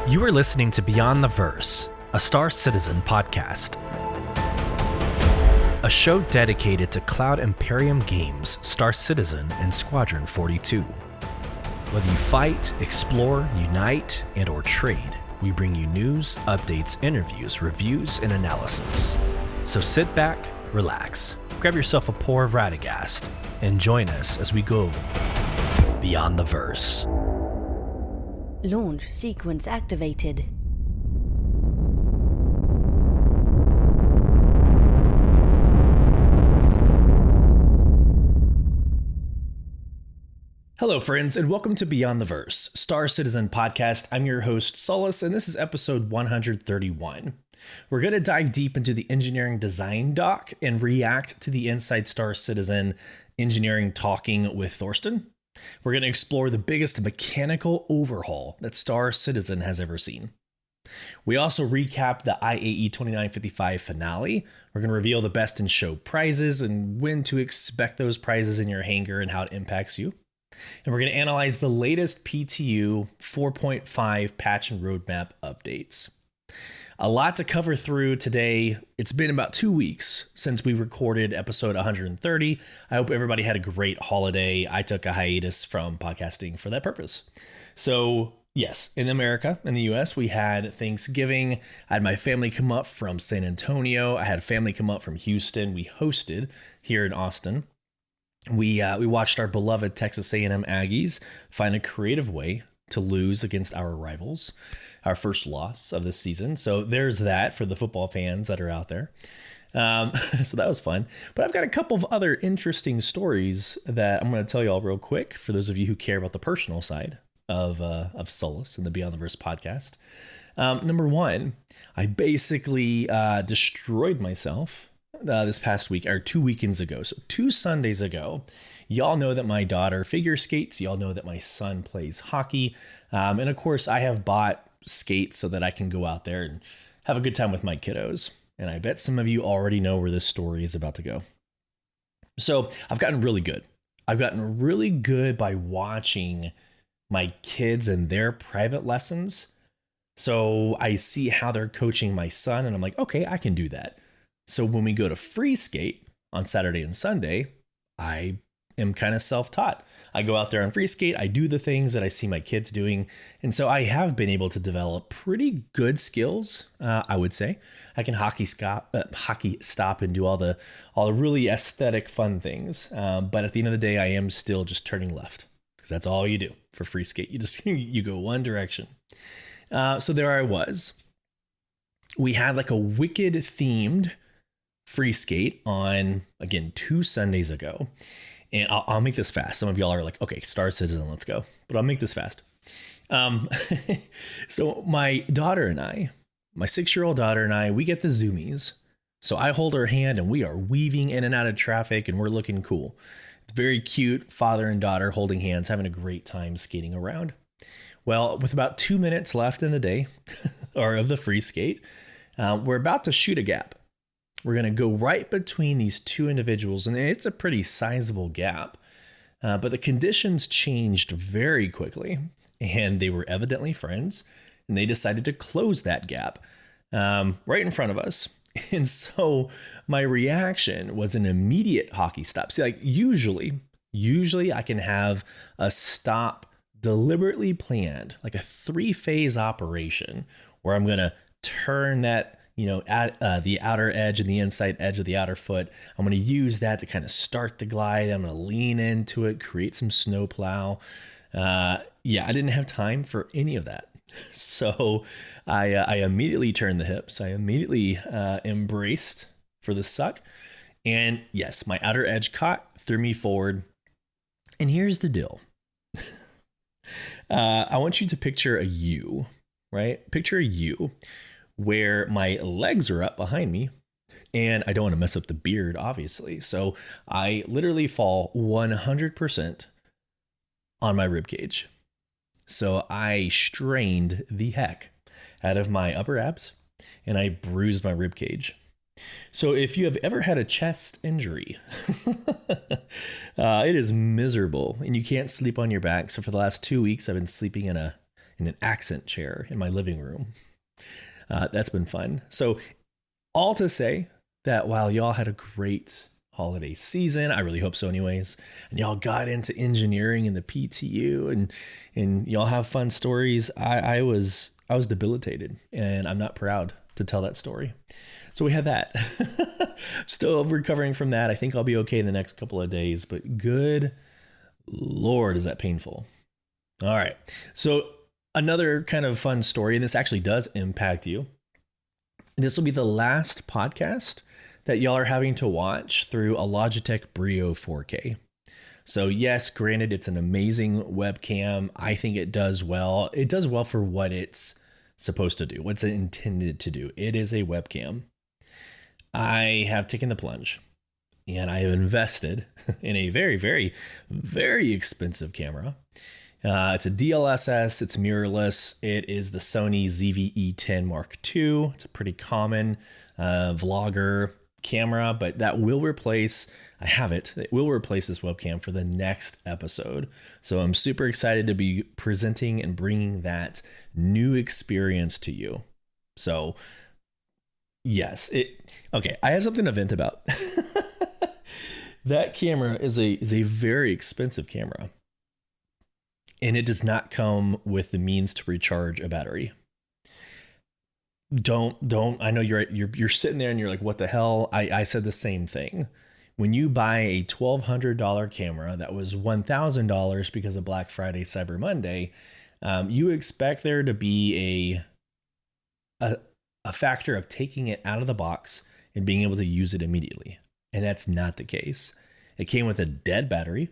You are listening to Beyond the Verse, a StarCitizen podcast. A show dedicated to Cloud Imperium games, StarCitizen, and Squadron 42. Whether you fight, explore, unite, and or trade, we bring you news, updates, interviews, reviews, and analysis. So sit back, relax, grab yourself a pour of Radagast, and join us as we go Beyond the Verse. Launch sequence activated. Hello, friends, and welcome to Beyond the Verse, StarCitizen podcast. I'm your host, Sulyce, and this is episode 131. We're going to dive deep into the engineering design doc and react to the Inside StarCitizen engineering talking with Thorsten. We're going to explore the biggest mechanical overhaul that StarCitizen has ever seen. We also recap the IAE 2955 finale. We're going to reveal the best in show prizes and when to expect those prizes in your hangar and how it impacts you. And we're going to analyze the latest PTU 4.5 patch and roadmap updates. A lot to cover through today. It's been about 2 weeks since we recorded episode 130. I hope everybody had a great holiday. I took a hiatus from podcasting for that purpose. So yes, in America, in the US, we had Thanksgiving. I had my family come up from San Antonio. I had family come up from Houston. We hosted here in Austin. We watched our beloved Texas A&M Aggies find a creative way to lose against our rivals, our first loss of the season. So there's that for the football fans that are out there. So that was fun. But I've got a couple of other interesting stories that I'm going to tell you all real quick for those of you who care about the personal side of Sulyce and the Beyond the Verse podcast. Number one, I basically destroyed myself this past week, or 2 weekends ago. So 2 Sundays ago. Y'all know that my daughter figure skates. Y'all know that my son plays hockey. And of course, I have bought skates so that I can go out there and have a good time with my kiddos. And I bet some of you already know where this story is about to go. So I've gotten really good. I've gotten really good by watching my kids and their private lessons. So I see how they're coaching my son and I'm like, okay, I can do that. So when we go to free skate on Saturday and Sunday, I am kind of self-taught. I go out there on free skate. I do the things that I see my kids doing. And so I have been able to develop pretty good skills, I would say. I can hockey stop and do all the really aesthetic fun things. But at the end of the day, I am still just turning left because that's all you do for free skate. You go one direction. So there I was. We had like a Wicked themed free skate on, again, 2 Sundays ago. And I'll make this fast. Some of y'all are like, okay, StarCitizen, let's go. But I'll make this fast. So my daughter and I, my 6-year-old daughter and I, we get the zoomies. So I hold her hand and we are weaving in and out of traffic and we're looking cool. It's very cute, father and daughter holding hands, having a great time skating around. Well, with about 2 minutes left in the day, or of the free skate, we're about to shoot a gap. We're going to go right between these 2 individuals, and it's a pretty sizable gap. But the conditions changed very quickly, and they were evidently friends, and they decided to close that gap right in front of us. And so my reaction was an immediate hockey stop. See, like usually I can have a stop deliberately planned, like a 3-phase operation where I'm going to turn that, at the outer edge and the inside edge of the outer foot. I'm going to use that to kind of start the glide. I'm going to lean into it, create some snow plow. I didn't have time for any of that. So I immediately turned the hips. I immediately embraced for the suck. And yes, my outer edge caught, threw me forward. And here's the deal. I want you to picture a U, right? Picture a U where my legs are up behind me and I don't want to mess up the beard, obviously. So I literally fall 100% on my rib cage. So I strained the heck out of my upper abs and I bruised my rib cage. So if you have ever had a chest injury, it is miserable and you can't sleep on your back. So for the last 2 weeks, I've been sleeping in and an accent chair in my living room. That's been fun. So all to say that while y'all had a great holiday season, I really hope so anyways, and y'all got into engineering and the PTU and y'all have fun stories, I was debilitated, and I'm not proud to tell that story. So we had that. Still recovering from that. I think I'll be okay in the next couple of days, but good Lord, is that painful. All right. So another kind of fun story, and this actually does impact you. This will be the last podcast that y'all are having to watch through a Logitech Brio 4K. So yes, granted, it's an amazing webcam. I think it does well. It does well for what it's supposed to do, what's it intended to do. It is a webcam. I have taken the plunge, and I have invested in a very, very, very expensive camera. It's a DLSS, it's mirrorless. It is the Sony ZV-E10 Mark II. It's a pretty common vlogger camera, but that will replace, it will replace this webcam for the next episode. So I'm super excited to be presenting and bringing that new experience to you. So yes, okay, I have something to vent about. That camera is a very expensive camera, and it does not come with the means to recharge a battery. Don't. I know you're sitting there and you're like, what the hell? I said the same thing. When you buy a $1,200 camera that was $1,000 because of Black Friday, Cyber Monday, you expect there to be a factor of taking it out of the box and being able to use it immediately. And that's not the case. It came with a dead battery.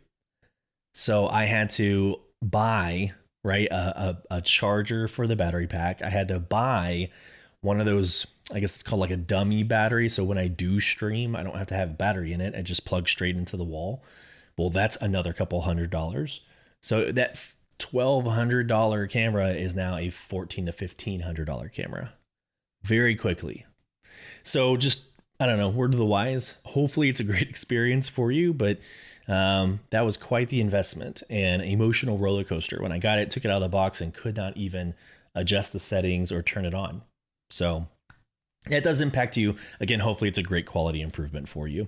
So I had to buy, a charger for the battery pack. I had to buy one of those, I guess it's called like a dummy battery. So when I do stream, I don't have to have a battery in it. I just plug straight into the wall. Well, that's another couple $100. So that $1,200 camera is now a $1,400 to $1,500 camera very quickly. So just, I don't know, word to the wise. Hopefully it's a great experience for you, but that was quite the investment and emotional roller coaster. When I got it, took it out of the box and could not even adjust the settings or turn it on. So that does impact you. Again, hopefully it's a great quality improvement for you.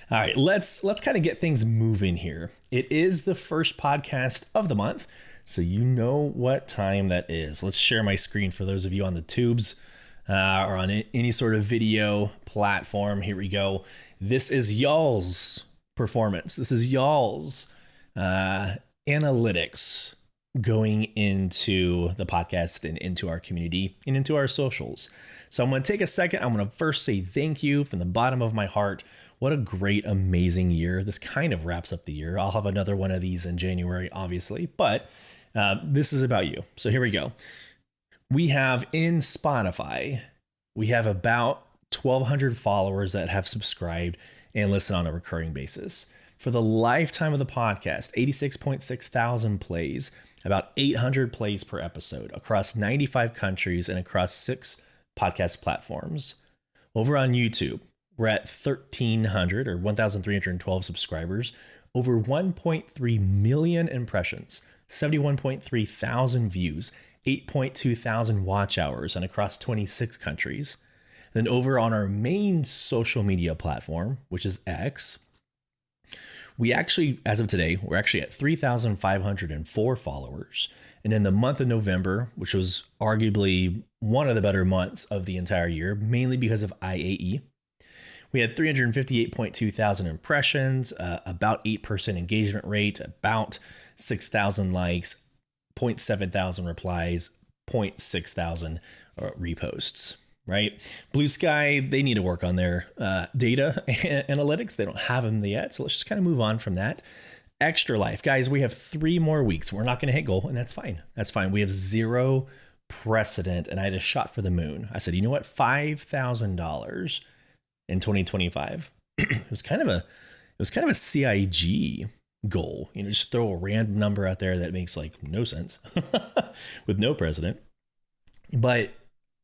All right, let's kind of get things moving here. It is the first podcast of the month, so you know what time that is. Let's share my screen for those of you on the tubes or on any sort of video platform. Here we go. This is y'all's performance. This is y'all's analytics going into the podcast and into our community and into our socials. So I'm going to take a second. I'm going to first say thank you from the bottom of my heart. What a great, amazing year. This kind of wraps up the year. I'll have another one of these in January, obviously, but this is about you. So here we go. We have in Spotify, we have about 1,200 followers that have subscribed and listen on a recurring basis. For the lifetime of the podcast, 86.6 thousand plays, about 800 plays per episode across 95 countries and across 6 podcast platforms. Over on YouTube, we're at 1,300 or 1,312 subscribers, over 1.3 million impressions, 71.3 thousand views, 8.2 thousand watch hours, and across 26 countries. Then over on our main social media platform, which is X, we actually, as of today, we're actually at 3,504 followers. And in the month of November, which was arguably one of the better months of the entire year, mainly because of IAE, we had 358.2 thousand impressions, about 8% engagement rate, about 6,000 likes, 0.7 thousand replies, 0.6 thousand reposts. Right? Blue Sky, they need to work on their data analytics. They don't have them yet. So let's just kind of move on from that. Extra Life. Guys, we have 3 more weeks. We're not going to hit goal, and that's fine. That's fine. We have 0 precedent, and I had a shot for the moon. I said, you know what? $5,000 in 2025. It was kind of a CIG goal. You know, just throw a random number out there that makes like no sense with no precedent. But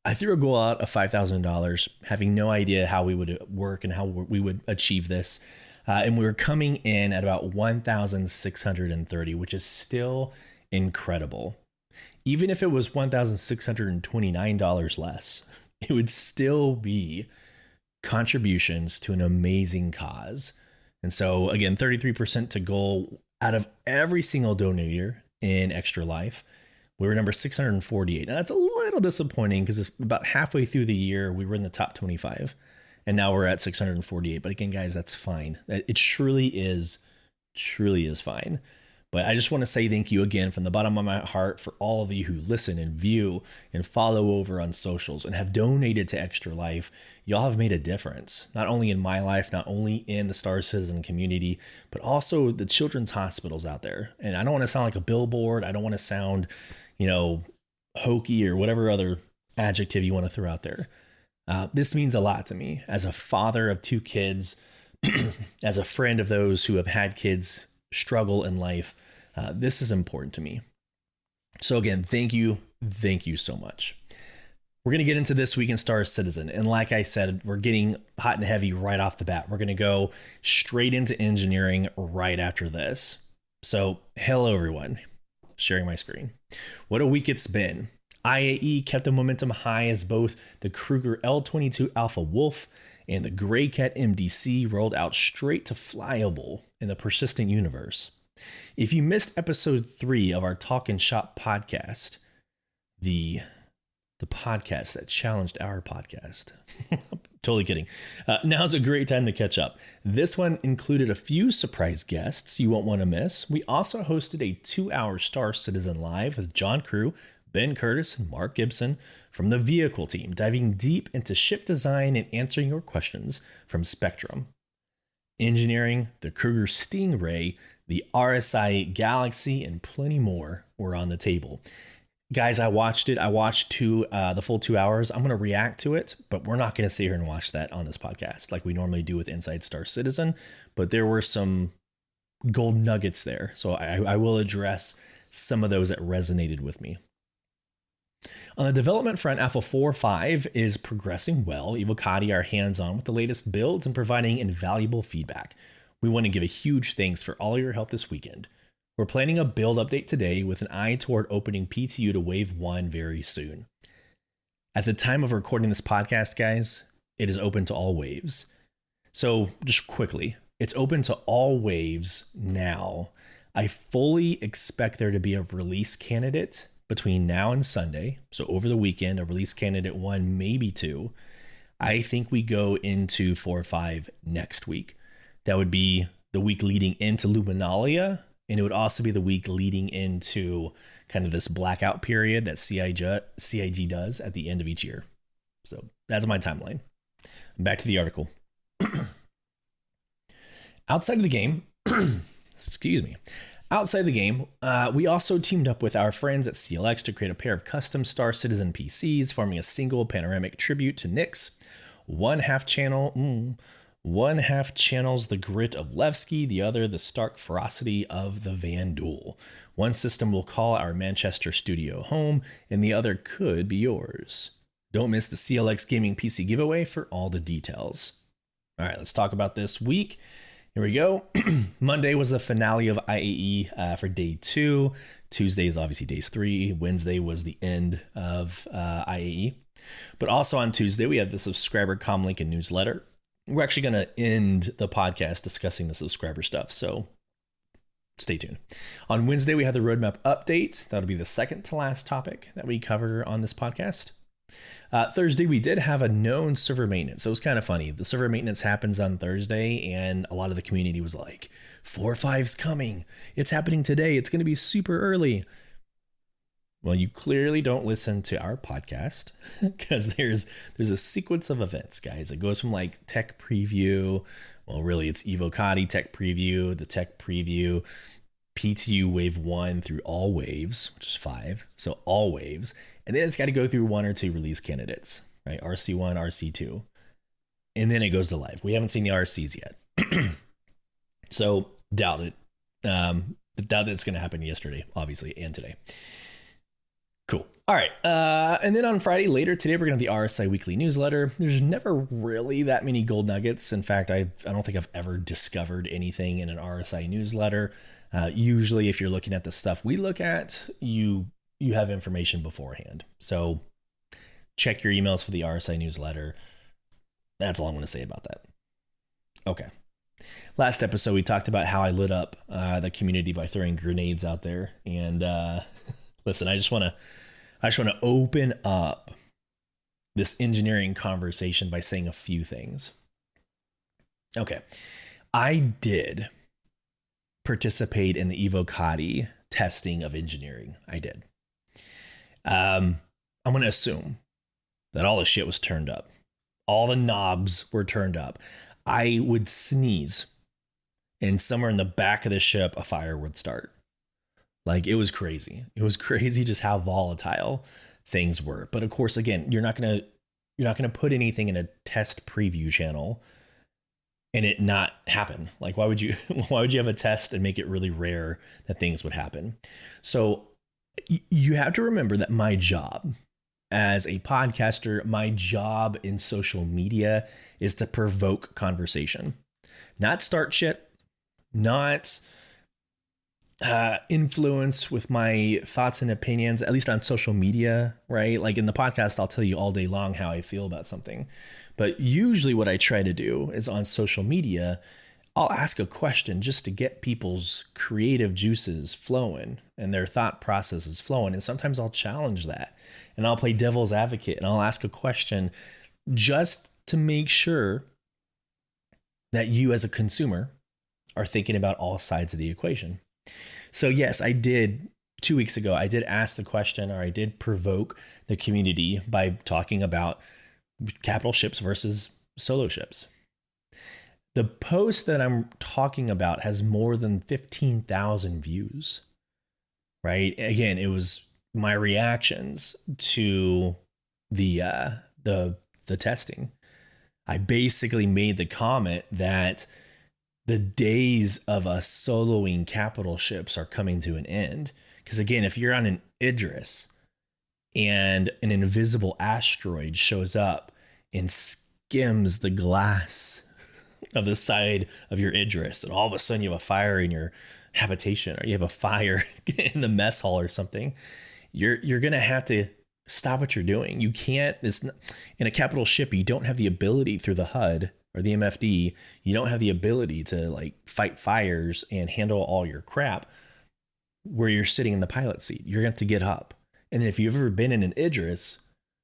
I threw a goal out of $5,000, having no idea how we would work and how we would achieve this. And we were coming in at about 1,630, which is still incredible. Even if it was $1,629 less, it would still be contributions to an amazing cause. And so again, 33% to goal out of every single donator in Extra Life. We were number 648. Now that's a little disappointing because it's about halfway through the year we were in the top 25, and now we're at 648. But again, guys, that's fine. It truly is fine. But I just want to say thank you again from the bottom of my heart for all of you who listen and view and follow over on socials and have donated to Extra Life. Y'all have made a difference, not only in my life, not only in the StarCitizen community, but also the children's hospitals out there. And I don't want to sound like a billboard. I don't want to sound, hokey or whatever other adjective you want to throw out there. This means a lot to me as a father of 2 kids, as a friend of those who have had kids struggle in life. This is important to me. So again, thank you so much. We're going to get into this week in StarCitizen. And like I said, we're getting hot and heavy right off the bat. We're going to go straight into engineering right after this. So hello, everyone. Sharing my screen. What a week it's been. IAE kept the momentum high as both the Kruger L22 Alpha Wolf and the Grey Cat MDC rolled out straight to flyable in the persistent universe. If you missed episode 3 of our Talkin Shop podcast, the podcast that challenged our podcast. Totally kidding. Now's a great time to catch up. This one included a few surprise guests you won't want to miss. We also hosted a 2-hour StarCitizen Live with John Crew, Ben Curtis, and Mark Gibson from the vehicle team, diving deep into ship design and answering your questions from Spectrum. Engineering, the Kruger Stingray, the RSI Galaxy, and plenty more were on the table. Guys, I watched it. I watched the full 2 hours. I'm going to react to it, but we're not going to sit here and watch that on this podcast like we normally do with Inside StarCitizen. But there were some gold nuggets there. So I will address some of those that resonated with me. On the development front, Alpha 4.5 is progressing well. Evocati are hands-on with the latest builds and providing invaluable feedback. We want to give a huge thanks for all your help this weekend. We're planning a build update today with an eye toward opening PTU to Wave 1 very soon. At the time of recording this podcast, guys, it is open to all waves. So just quickly, it's open to all waves now. I fully expect there to be a release candidate between now and Sunday. So over the weekend, a release candidate 1, maybe 2. I think we go into 4.5 next week. That would be the week leading into Luminalia. And it would also be the week leading into kind of this blackout period that CIG does at the end of each year. So that's my timeline. Back to the article. Outside of the game, outside the game, we also teamed up with our friends at CLX to create a pair of custom StarCitizen PCs, forming a single panoramic tribute to Nyx. One half channels the grit of Levski, the other the stark ferocity of the Vandul. One system we'll call our Manchester studio home, and the other could be yours. Don't miss the CLX Gaming PC giveaway for all the details. All right, let's talk about this week. Here we go. Monday was the finale of IAE for day 2. Tuesday is obviously day 3. Wednesday was the end of IAE. But also on Tuesday, we had the subscriber comlink and newsletter. We're actually going to end the podcast discussing the subscriber stuff, so stay tuned. On Wednesday, we had the roadmap update. That'll be the second to last topic that we cover on this podcast. Thursday, we did have a known server maintenance. So it was kind of funny. The server maintenance happens on Thursday, and a lot of the community was like, 4.5's coming. It's happening today. It's going to be super early. Well, you clearly don't listen to our podcast because there's a sequence of events, guys. It goes from like tech preview. Well, really, it's Evocati tech preview, the tech preview, PTU wave 1 through all waves, which is 5. So all waves. And then it's got to go through 1 or 2 release candidates, right? RC1, RC2. And then it goes to live. We haven't seen the RCs yet. So doubt it. Doubt that it's going to happen yesterday, obviously, and today. Cool. All right. And then on Friday, later today, we're going to have the RSI weekly newsletter. There's never really that many gold nuggets. In fact, I don't think I've ever discovered anything in an RSI newsletter. Usually, if you're looking at the stuff we look at, you you have information beforehand. So check your emails for the RSI newsletter. That's all I'm going to say about that. Okay. Last episode, we talked about how I lit up the community by throwing grenades out there. And listen, I just want to open up this engineering conversation by saying a few things. Okay. I did participate in the Evocati testing of engineering. I did. I'm going to assume that all the shit was turned up. All the knobs were turned up. I would sneeze, and somewhere in the back of the ship, a fire would start. Like, it was crazy. It was crazy just how volatile things were. But of course, again, you're not gonna put anything in a test preview channel and it not happen. Like, why would you have a test and make it really rare that things would happen? So you have to remember that my job as a podcaster, my job in social media is to provoke conversation, not start shit, not influence with my thoughts and opinions, at least on social media, right? Like in the podcast, I'll tell you all day long how I feel about something. But usually what I try to do is on social media, I'll ask a question just to get people's creative juices flowing and their thought processes flowing. And sometimes I'll challenge that and I'll play devil's advocate and I'll ask a question just to make sure that you as a consumer are thinking about all sides of the equation. So yes, I did 2 weeks ago, I did ask the question, or I did provoke the community by talking about capital ships versus solo ships. The post that I'm talking about has more than 15,000 views, right? Again, it was my reactions to the testing. I basically made the comment that the days of us soloing capital ships are coming to an end. Because again, if you're on an Idris and an invisible asteroid shows up and skims the glass of the side of your Idris, and all of a sudden you have a fire in your habitation, or you have a fire in the mess hall or something, you're gonna have to stop what you're doing. You can't. In a capital ship, you don't have the ability through the HUD or the MFD. You don't have the ability to like fight fires and handle all your crap where you're sitting in the pilot seat. You're gonna have to get up. And then if you've ever been in an Idris,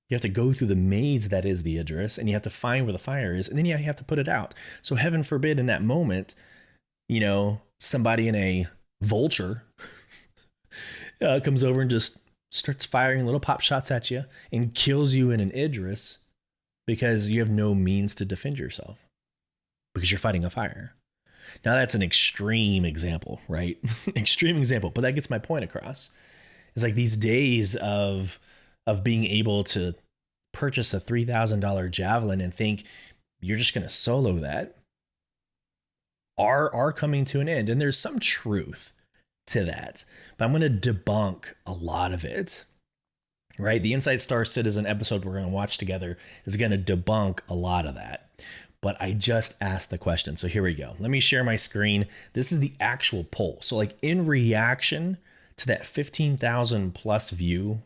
you have to go through the maze that is the Idris, and you have to find where the fire is, and then you have to put it out. So heaven forbid in that moment, somebody in a vulture comes over and just starts firing little pop shots at you and kills you in an Idris because you have no means to defend yourself because you're fighting a fire. Now that's an extreme example, right? Extreme example, but that gets my point across. It's like these days of being able to purchase a $3,000 Javelin and think you're just going to solo that are coming to an end. And there's some truth to that, but I'm going to debunk a lot of it, right? The Inside StarCitizen episode we're going to watch together is going to debunk a lot of that. But I just asked the question. So here we go. Let me share my screen. This is the actual poll. So like in reaction to that 15,000 plus view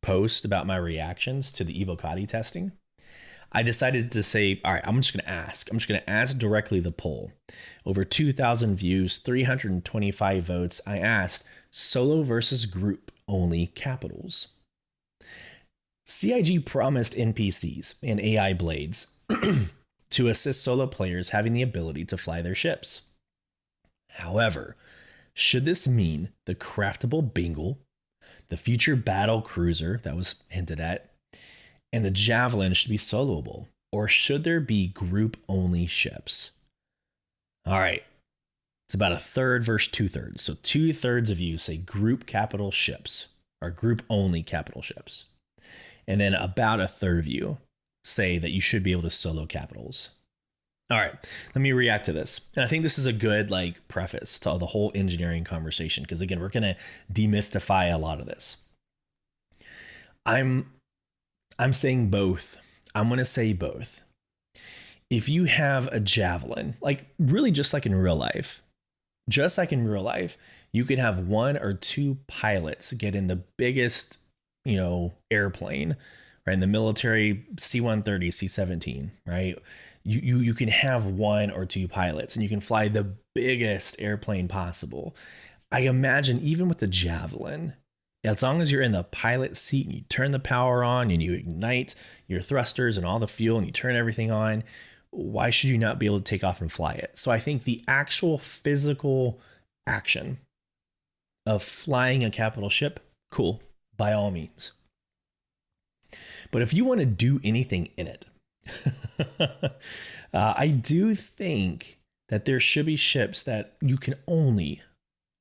post about my reactions to the Evocati testing, I decided to say, all right, I'm just going to ask directly the poll. Over 2,000 views, 325 votes. I asked solo versus group only capitals. CIG promised NPCs and AI blades to assist solo players having the ability to fly their ships. However, should this mean the craftable Bingle, the future battle cruiser that was hinted at, and the Javelin should be soloable, or should there be group-only ships? All right, it's about a third versus two-thirds. So 2/3 of you say group capital ships, or group-only capital ships. And then about a third of you say that you should be able to solo capitals. All right, let me react to this. And I think this is a good preface to the whole engineering conversation, because again, we're going to demystify a lot of this. I'm saying both. I'm going to say both. If you have a Javelin, really just like in real life, You can have one or two pilots get in the biggest, airplane, right? In the military, C-130, C-17, right? You can have one or two pilots and you can fly the biggest airplane possible. I imagine even with the Javelin, as long as you're in the pilot seat and you turn the power on and you ignite your thrusters and all the fuel and you turn everything on, why should you not be able to take off and fly it? So I think the actual physical action of flying a capital ship, cool, by all means. But if you want to do anything in it, I do think that there should be ships that you can only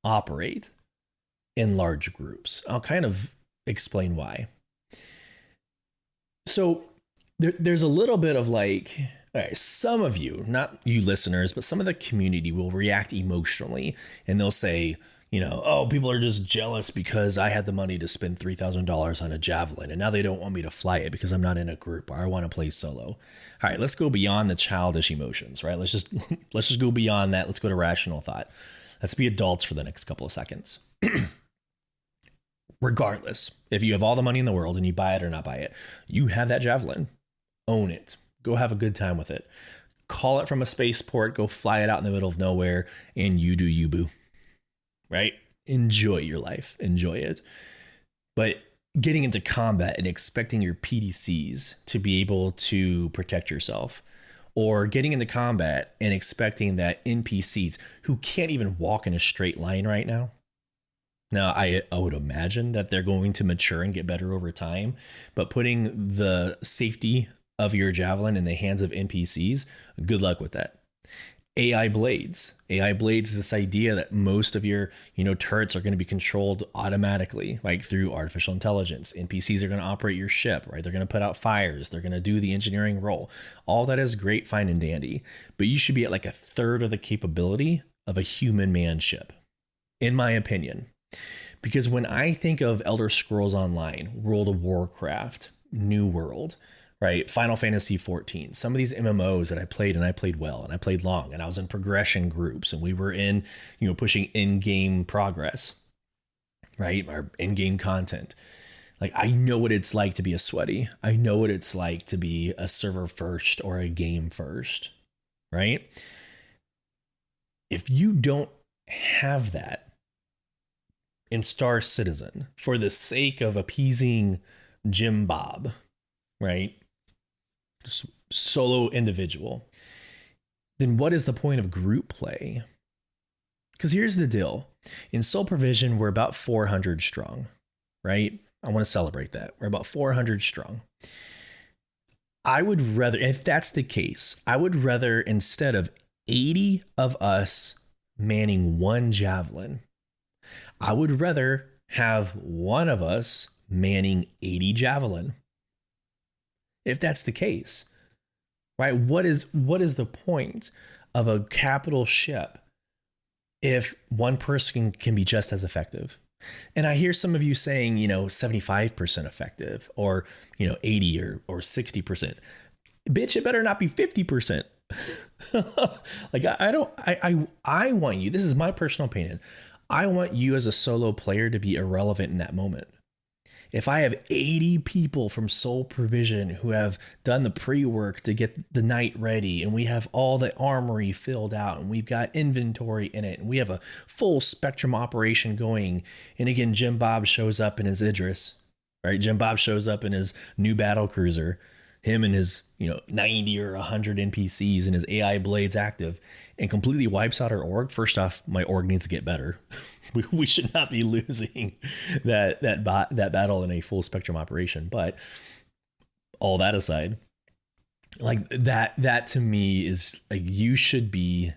operate in large groups. I'll kind of explain why. So there's a little bit of like, all right, some of you, not you listeners, but some of the community will react emotionally and they'll say, oh, people are just jealous because I had the money to spend $3,000 on a Javelin and now they don't want me to fly it because I'm not in a group or I want to play solo. All right, let's go beyond the childish emotions, right? Let's just go beyond that. Let's go to rational thought. Let's be adults for the next couple of seconds. Regardless, if you have all the money in the world and you buy it or not buy it, you have that Javelin. Own it. Go have a good time with it. Call it from a spaceport. Go fly it out in the middle of nowhere and you do you, boo. Right? Enjoy your life. Enjoy it. But getting into combat and expecting your PDCs to be able to protect yourself, or getting into combat and expecting that NPCs who can't even walk in a straight line right now. Now, I would imagine that they're going to mature and get better over time, but putting the safety of your Javelin in the hands of NPCs, good luck with that. AI blades. AI blades is this idea that most of your, turrets are going to be controlled automatically, like through artificial intelligence. NPCs are going to operate your ship, right? They're going to put out fires. They're going to do the engineering role. All that is great, fine, and dandy, but you should be at like a third of the capability of a human man ship, in my opinion. Because when I think of Elder Scrolls Online, World of Warcraft, New World, right? Final Fantasy 14. Some of these MMOs that I played and I played well and I played long and I was in progression groups and we were in, pushing in-game progress, right? Our in-game content. Like I know what it's like to be a sweaty. I know what it's like to be a server first or a game first, right? If you don't have that in StarCitizen for the sake of appeasing Jim Bob, right? Just solo individual, then what is the point of group play? Because here's the deal. In Soul Provision, we're about 400 strong, right? I want to celebrate that. We're about 400 strong. I would rather, if that's the case, I would rather instead of 80 of us manning one Javelin, I would rather have one of us manning 80 Javelin. If that's the case, right? What is the point of a capital ship if one person can be just as effective? And I hear some of you saying, 75% effective or, 80 or 60%. Bitch, it better not be 50%. Like I want you, this is my personal opinion. I want you as a solo player to be irrelevant in that moment. If I have 80 people from Soul Provision who have done the pre-work to get the night ready, and we have all the armory filled out, and we've got inventory in it, and we have a full spectrum operation going, and again, Jim Bob shows up in his Idris, right? Jim Bob shows up in his new battle cruiser, him and his 90 or 100 NPCs and his AI blades active, and completely wipes out our org. First off, my org needs to get better. We should not be losing that battle in a full spectrum operation. But all that aside, like that to me is like, you should be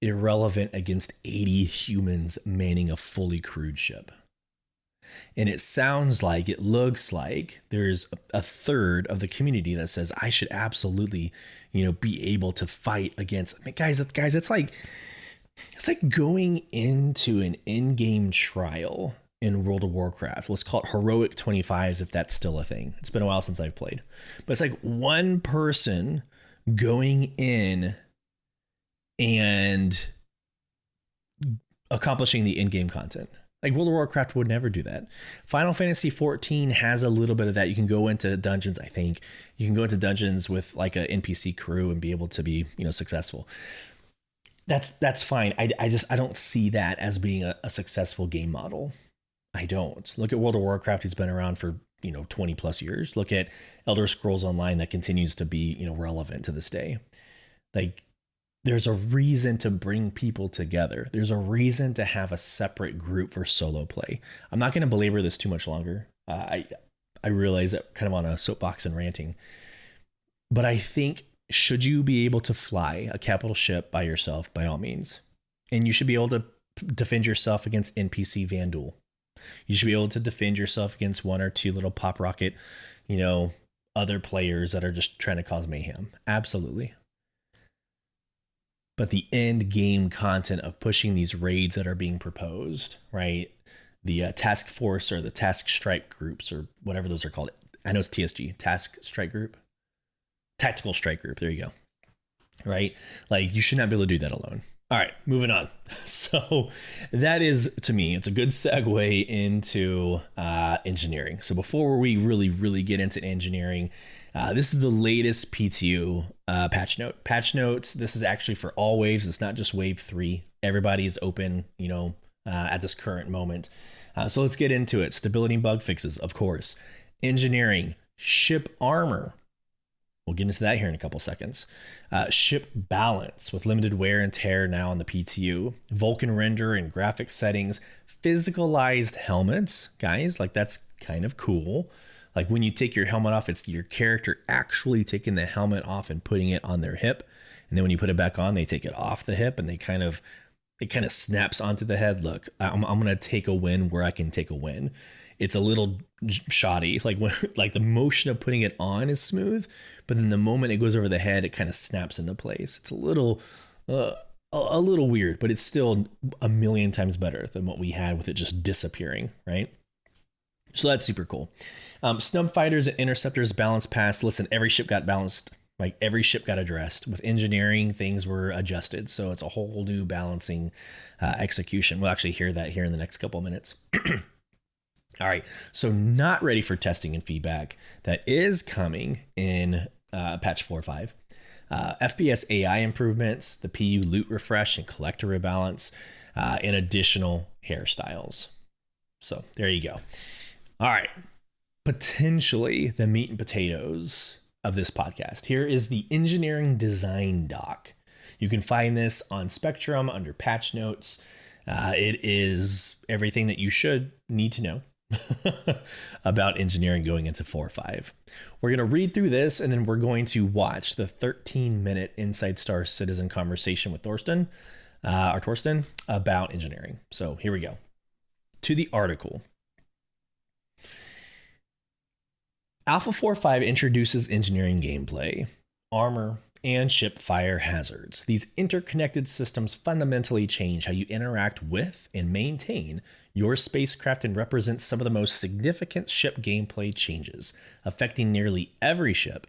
irrelevant against 80 humans manning a fully crewed ship. And it looks like there's a third of the community that says I should absolutely, be able to fight against. I mean, guys, it's like going into an in-game trial in World of Warcraft. Let's call it Heroic 25s if that's still a thing. It's been a while since I've played. But it's like one person going in and accomplishing the in-game content. Like World of Warcraft would never do that. Final Fantasy 14 has a little bit of that. You can go into dungeons, I think. You can go into dungeons with like an NPC crew and be able to be, successful. That's fine. I don't see that as being a successful game model. I don't. Look at World of Warcraft, who's been around for 20 plus years. Look at Elder Scrolls Online, that continues to be relevant to this day. Like, there's a reason to bring people together. There's a reason to have a separate group for solo play. I'm not going to belabor this too much longer. I realize that kind of on a soapbox and ranting, but I think, should you be able to fly a capital ship by yourself, by all means, and you should be able to defend yourself against NPC Vandal. You should be able to defend yourself against one or two little pop rocket, other players that are just trying to cause mayhem. Absolutely. But the end game content of pushing these raids that are being proposed, right? The task force or the task strike groups or whatever those are called. I know it's TSG, task strike group, tactical strike group. There you go. Right? Like, you should not be able to do that alone. All right, moving on. So that is, to me, it's a good segue into engineering. So before we really get into engineering, this is the latest PTU patch note. Patch notes, this is actually for all waves. It's not just wave 3. Everybody is open, at this current moment. So let's get into it. Stability and bug fixes, of course. Engineering, ship armor. We'll get into that here in a couple seconds. Ship balance with limited wear and tear now on the PTU. Vulkan render and graphic settings. Physicalized helmets, guys. Like, that's kind of cool. Like, when you take your helmet off, it's your character actually taking the helmet off and putting it on their hip. And then when you put it back on, they take it off the hip and it kind of snaps onto the head. Look, I'm going to take a win where I can take a win. It's a little shoddy. Like the motion of putting it on is smooth, but then the moment it goes over the head, it kind of snaps into place. It's a little weird, but it's still a million times better than what we had with it just disappearing, right? So that's super cool. Snub fighters and interceptors balance pass. Listen, every ship got balanced. Like, every ship got addressed. With engineering, things were adjusted. So it's a whole new balancing execution. We'll actually hear that here in the next couple of minutes. All right, so not ready for testing and feedback. That is coming in patch 4.5. FPS AI improvements, the PU loot refresh and collector rebalance, and additional hairstyles. So there you go. All right, potentially the meat and potatoes of this podcast. Here is the engineering design doc. You can find this on Spectrum under patch notes. It is everything that you should need to know about engineering going into 4.5. We're going to read through this, and then we're going to watch the 13-minute Inside StarCitizen conversation with Thorsten about engineering. So here we go. To the article. Alpha 4.5 introduces engineering gameplay, armor, and ship fire hazards. These interconnected systems fundamentally change how you interact with and maintain your spacecraft and represent some of the most significant ship gameplay changes, affecting nearly every ship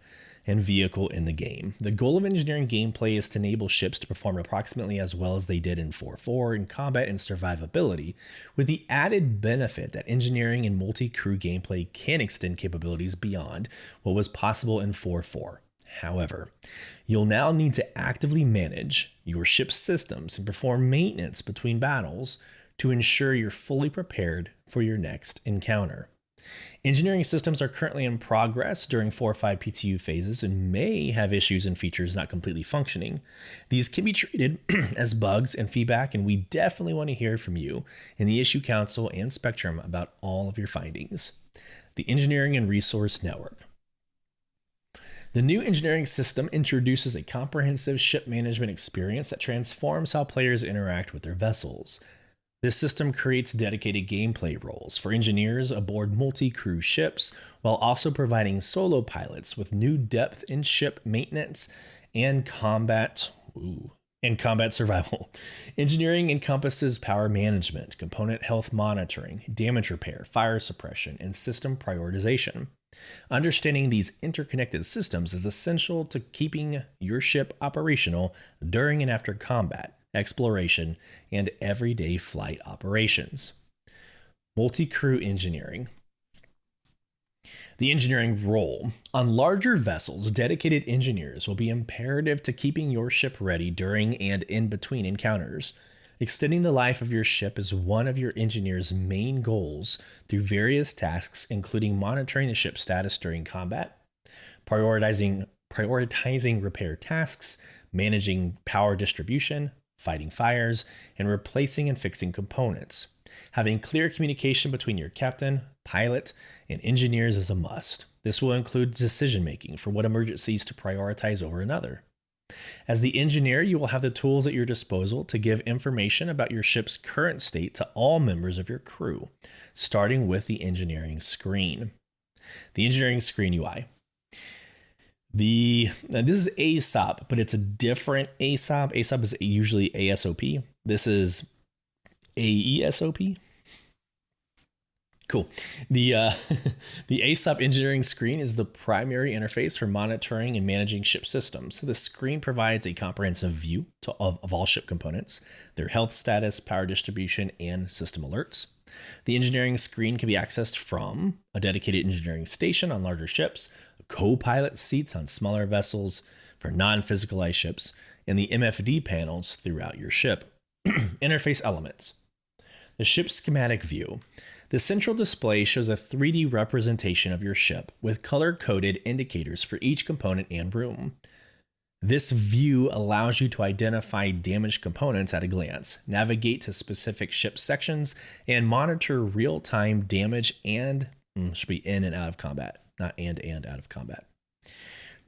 and vehicle in the game. The goal of engineering gameplay is to enable ships to perform approximately as well as they did in 4.4 in combat and survivability, with the added benefit that engineering and multi-crew gameplay can extend capabilities beyond what was possible in 4.4. However, you'll now need to actively manage your ship's systems and perform maintenance between battles to ensure you're fully prepared for your next encounter. Engineering systems are currently in progress during 4.5 PTU phases and may have issues and features not completely functioning. These can be treated as bugs and feedback, and we definitely want to hear from you in the Issue Council and Spectrum about all of your findings. The Engineering and Resource Network. The new engineering system introduces a comprehensive ship management experience that transforms how players interact with their vessels. This system creates dedicated gameplay roles for engineers aboard multi-crew ships, while also providing solo pilots with new depth in ship maintenance and combat survival. Engineering encompasses power management, component health monitoring, damage repair, fire suppression, and system prioritization. Understanding these interconnected systems is essential to keeping your ship operational during and after combat, exploration, and everyday flight operations. Multi-crew engineering. The engineering role. On larger vessels, dedicated engineers will be imperative to keeping your ship ready during and in between encounters. Extending the life of your ship is one of your engineer's main goals through various tasks, including monitoring the ship's status during combat, prioritizing repair tasks, managing power distribution, fighting fires, and replacing and fixing components. Having clear communication between your captain, pilot, and engineers is a must. This will include decision making for what emergencies to prioritize over another. As the engineer, you will have the tools at your disposal to give information about your ship's current state to all members of your crew, starting with the engineering screen. The engineering screen UI. This is ASOP, but it's a different ASOP. ASOP is usually ASOP. This is AESOP. Cool. The ASOP engineering screen is the primary interface for monitoring and managing ship systems. The screen provides a comprehensive view of all ship components, their health status, power distribution, and system alerts. The engineering screen can be accessed from a dedicated engineering station on larger ships, co-pilot seats on smaller vessels for non-physicalized ships, and the MFD panels throughout your ship. Interface elements. The ship schematic view. The central display shows a 3D representation of your ship with color-coded indicators for each component and room. This view allows you to identify damaged components at a glance, navigate to specific ship sections, and monitor real-time damage and should be in and out of combat, not and out of combat.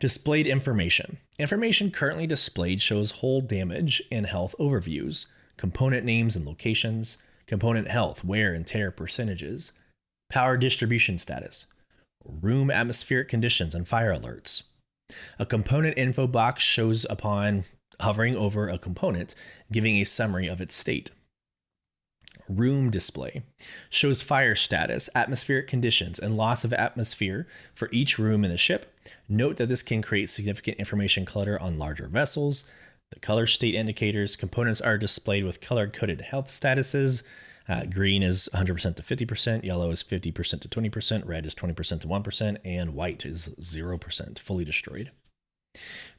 Displayed information. Information currently displayed shows hull damage and health overviews, component names and locations, component health, wear and tear percentages, power distribution status, room atmospheric conditions and fire alerts. A component info box shows upon hovering over a component, giving a summary of its state. Room display shows fire status, atmospheric conditions, and loss of atmosphere for each room in the ship. Note that this can create significant information clutter on larger vessels. The color state indicators. Components are displayed with color-coded health statuses. Green is 100% to 50%, yellow is 50% to 20%, red is 20% to 1%, and white is 0%, fully destroyed.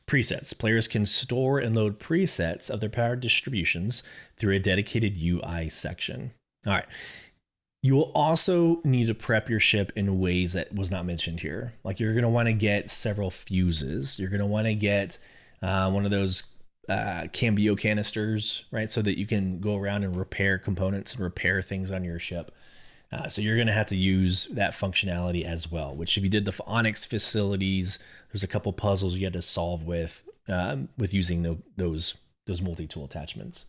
Presets. Players can store and load presets of their power distributions through a dedicated UI section. All right. You will also need to prep your ship in ways that was not mentioned here. Like you're going to want to get several fuses. You're going to want to get one of those Cambio canisters, right? So that you can go around and repair components and repair things on your ship. So you're going to have to use that functionality as well, which if you did the Onyx facilities, there's a couple puzzles you had to solve with using those multi-tool attachments.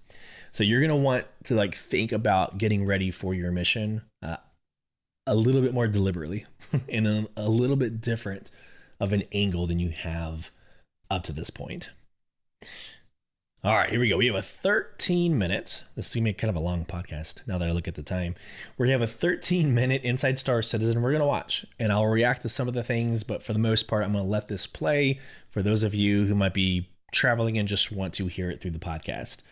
So you're going to want to think about getting ready for your mission a little bit more deliberately and a little bit different of an angle than you have up to this point. All right, here we go. We have a 13 minutes. This is going to be kind of a long podcast now that I look at the time. We're going to have a 13-minute Inside StarCitizen we're going to watch, and I'll react to some of the things, but for the most part, I'm going to let this play for those of you who might be traveling and just want to hear it through the podcast.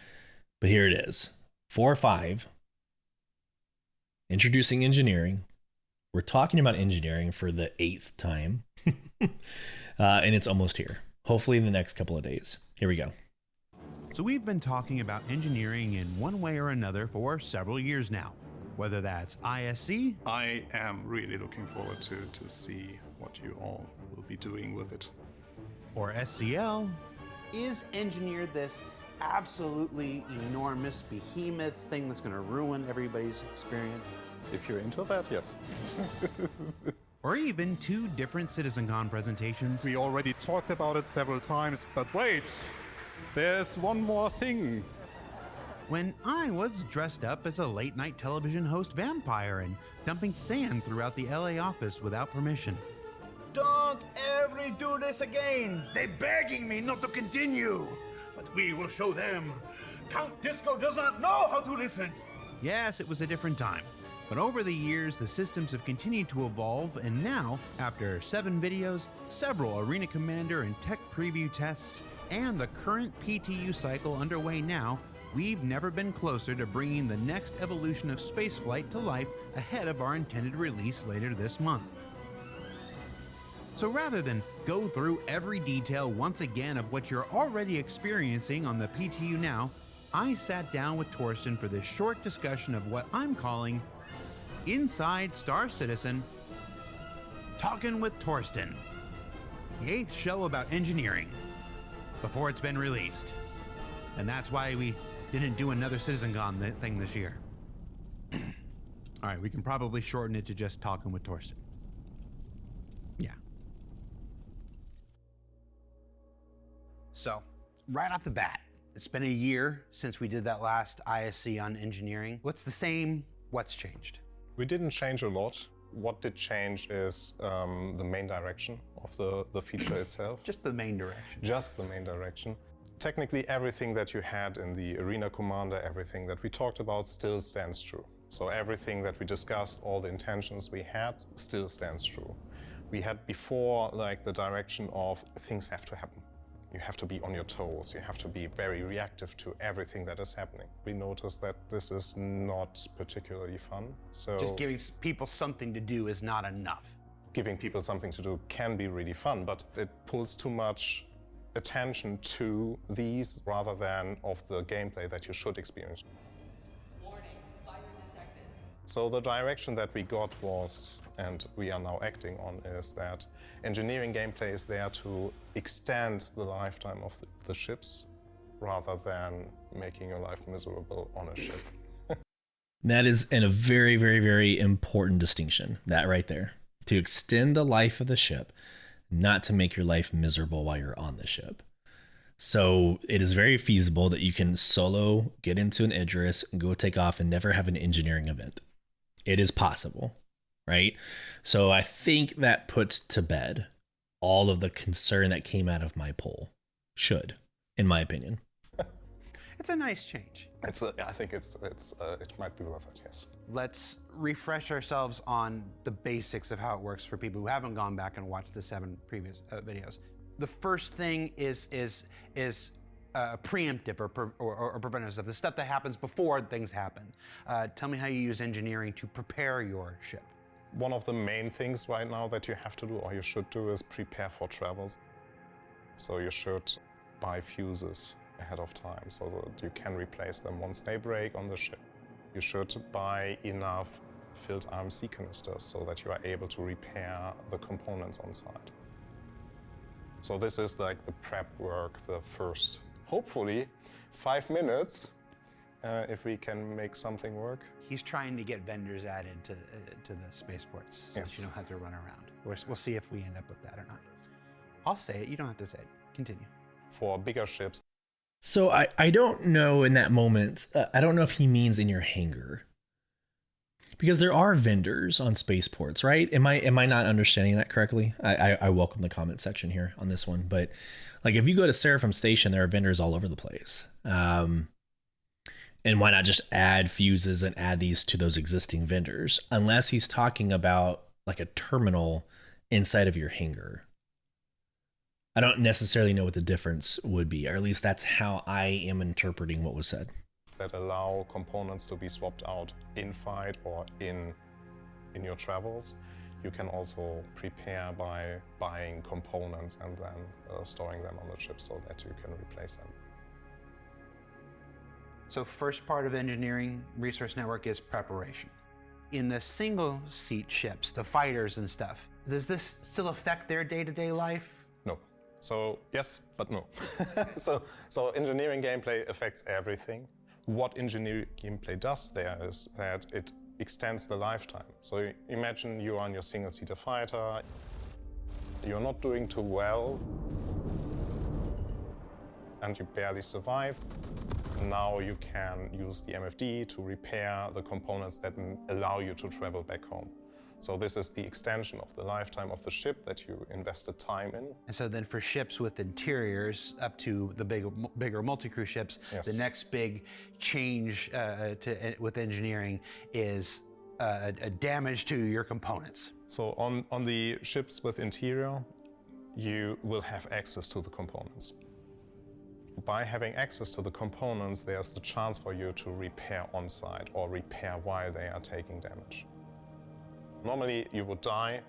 But here it is. 4 or 5. Introducing engineering. We're talking about engineering for the 8th time, and it's almost here. Hopefully in the next couple of days. Here we go. So we've been talking about engineering in one way or another for several years now, whether that's ISC. I am really looking forward to see what you all will be doing with it. Or SCL. Is engineered this absolutely enormous behemoth thing that's going to ruin everybody's experience? If you're into that, yes. Or even 2 different CitizenCon presentations. We already talked about it several times, but wait! There's one more thing. When I was dressed up as a late-night television host vampire and dumping sand throughout the LA office without permission. Don't ever do this again! They're begging me not to continue! But we will show them! Count Disco does not know how to listen! Yes, it was a different time. But over the years, the systems have continued to evolve, and now, after 7 videos, several Arena Commander and tech preview tests, and the current PTU cycle underway now, we've never been closer to bringing the next evolution of spaceflight to life ahead of our intended release later this month. So rather than go through every detail once again of what you're already experiencing on the PTU now, I sat down with Thorsten for this short discussion of what I'm calling Inside StarCitizen, Talkin with Thorsten, the 8th show about engineering before it's been released. And that's why we didn't do another CitizenCon thing this year. All right, we can probably shorten it to just Talkin with Thorsten. Yeah. So, right off the bat, it's been a year since we did that last ISC on engineering. What's the same? What's changed? We didn't change a lot. What did change is the main direction of the feature itself. Just the main direction. Just the main direction. Technically, everything that you had in the Arena Commander, everything that we talked about still stands true. So everything that we discussed, all the intentions we had, still stands true. We had before like the direction of things have to happen. You have to be on your toes, you have to be very reactive to everything that is happening. We noticed that this is not particularly fun. So Just giving people something to do is not enough. giving people something to do can be really fun, but it pulls too much attention to these rather than of the gameplay that you should experience. So the direction that we got was, and we are now acting on, is that engineering gameplay is there to extend the lifetime of the ships rather than making your life miserable on a ship. That is a very, very, very important distinction, that right there. To extend the life of the ship, not to make your life miserable while you're on the ship. So it is very feasible that you can solo get into an Idris and go take off and never have an engineering event. It is possible, right? So I think that puts to bed all of the concern that came out of my poll. Should, in my opinion. It's a nice change. I think it might be worth it, yes. Let's refresh ourselves on the basics of how it works for people who haven't gone back and watched the 7 previous videos. The first thing is preemptive or preventative stuff, the stuff that happens before things happen. Tell me how you use engineering to prepare your ship. One of the main things right now that you have to do, or you should do, is prepare for travels. So you should buy fuses ahead of time so that you can replace them once they break on the ship. You should buy enough filled RMC canisters so that you are able to repair the components on site. So this is like the prep work, the first, hopefully, 5 minutes, if we can make something work. He's trying to get vendors added to the spaceports so that you don't have to run around. We'll see if we end up with that or not. I'll say it, you don't have to say it. Continue. For bigger ships. So I don't know in that moment, I don't know if he means in your hangar. Because there are vendors on spaceports, right? Am I not understanding that correctly? I welcome the comment section here on this one. But like if you go to Seraphim Station, there are vendors all over the place. And why not just add fuses and add these to those existing vendors? Unless he's talking about like a terminal inside of your hangar. I don't necessarily know what the difference would be, or at least that's how I am interpreting what was said. That allow components to be swapped out in fight or in your travels. You can also prepare by buying components and then storing them on the ship so that you can replace them. So first part of engineering resource network is preparation. In the single seat ships, the fighters and stuff, does this still affect their day-to-day life? No. So yes, but no. so engineering gameplay affects everything. What engineering gameplay does there is that it extends the lifetime. So imagine you are on your single-seater fighter, you're not doing too well, and you barely survive. Now you can use the MFD to repair the components that allow you to travel back home. So this is the extension of the lifetime of the ship that you invested time in. And so then for ships with interiors up to the bigger multi-crew ships, yes. The next big change with engineering is a damage to your components. So on the ships with interior, you will have access to the components. by having access to the components, there's the chance for you to repair on-site or repair while they are taking damage. Normally you would die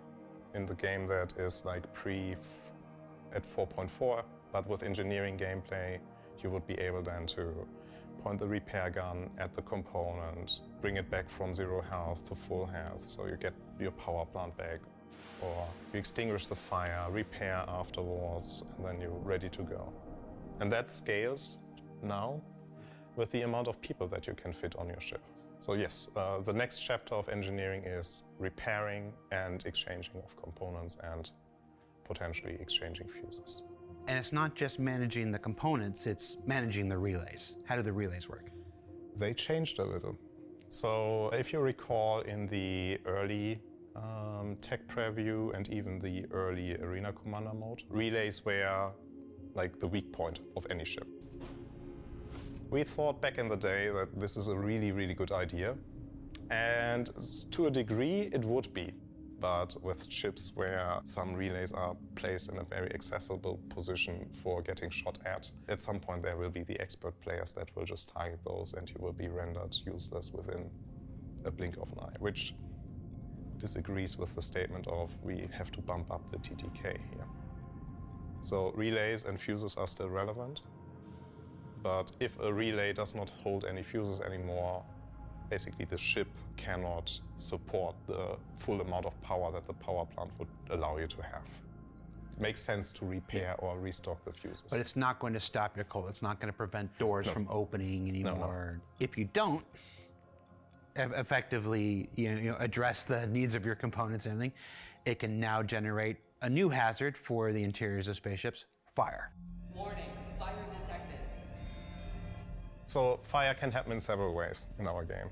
in the game that is like at 4.4, but with engineering gameplay, you would be able then to point the repair gun at the component, bring it back from 0 health to full health, so you get your power plant back, or you extinguish the fire, repair afterwards, and then you're ready to go. And that scales now with the amount of people that you can fit on your ship. So yes, the next chapter of engineering is repairing and exchanging of components and potentially exchanging fuses. And it's not just managing the components, it's managing the relays. How do the relays work? They changed a little. So if you recall, in the early tech preview and even the early arena commander mode, relays were like the weak point of any ship. We thought back in the day that this is a really, really good idea. And to a degree, it would be. But with ships where some relays are placed in a very accessible position for getting shot at some point there will be the expert players that will just target those and you will be rendered useless within a blink of an eye, which disagrees with the statement of we have to bump up the TTK here. So relays and fuses are still relevant, but if a relay does not hold any fuses anymore, basically the ship cannot support the full amount of power that the power plant would allow you to have. It makes sense to repair or restock the fuses. But it's not going to stop your coal. It's not going to prevent doors from opening anymore. No. If you don't effectively address the needs of your components and everything, it can now generate a new hazard for the interiors of spaceships: fire. Warning, fire detected. So fire can happen in several ways in our game.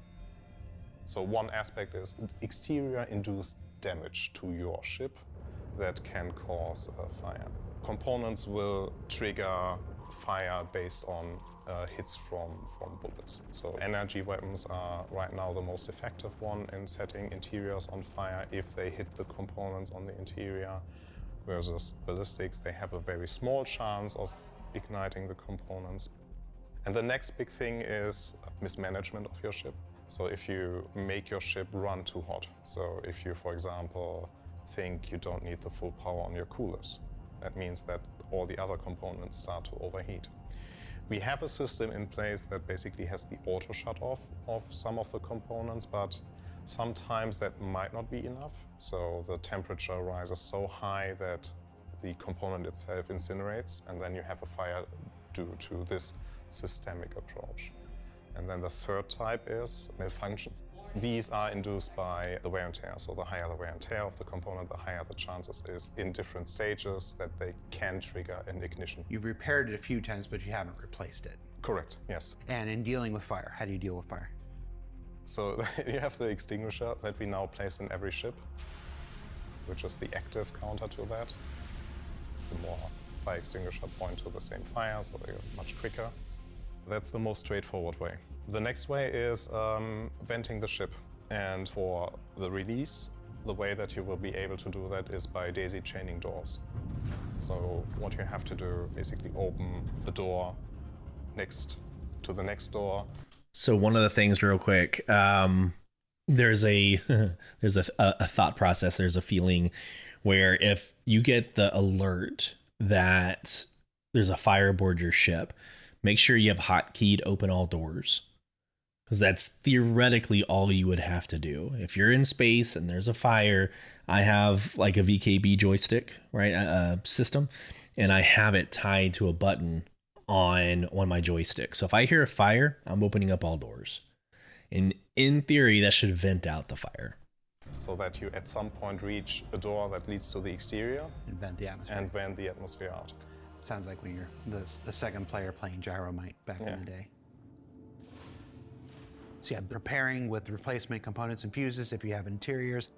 So one aspect is exterior-induced damage to your ship that can cause a fire. Components will trigger fire based on hits from bullets. So energy weapons are right now the most effective one in setting interiors on fire if they hit the components on the interior, versus ballistics, they have a very small chance of igniting the components. And the next big thing is mismanagement of your ship. So if you make your ship run too hot, so if you, for example, think you don't need the full power on your coolers, that means that all the other components start to overheat. We have a system in place that basically has the auto shut off of some of the components, but sometimes that might not be enough. So the temperature rises so high that the component itself incinerates, and then you have a fire due to this systemic approach. And then the third type is malfunctions. These are induced by the wear and tear. So the higher the wear and tear of the component, the higher the chances is in different stages that they can trigger an ignition. You've repaired it a few times, but you haven't replaced it. Correct, yes. And in dealing with fire, how do you deal with fire? So you have the extinguisher that we now place in every ship, which is the active counter to that. The more fire extinguisher point to the same fire, so they're much quicker. That's the most straightforward way. The next way is venting the ship. And for the release, the way that you will be able to do that is by daisy chaining doors. So what you have to do, basically open the door next to the next door. So one of the things, real quick, there's a thought process. There's a feeling where if you get the alert that there's a fire aboard your ship, make sure you have hotkeyed open all doors, because that's theoretically all you would have to do. If you're in space and there's a fire, I have like a VKB joystick, right, system, and I have it tied to a button on one of my joysticks. So if I hear a fire, I'm opening up all doors. And in theory, that should vent out the fire. So that you at some point reach a door that leads to the exterior And vent the atmosphere. and vent the atmosphere out. Sounds like when you're the second player playing Gyromite back in the day. So yeah, repairing with replacement components and fuses if you have interiors,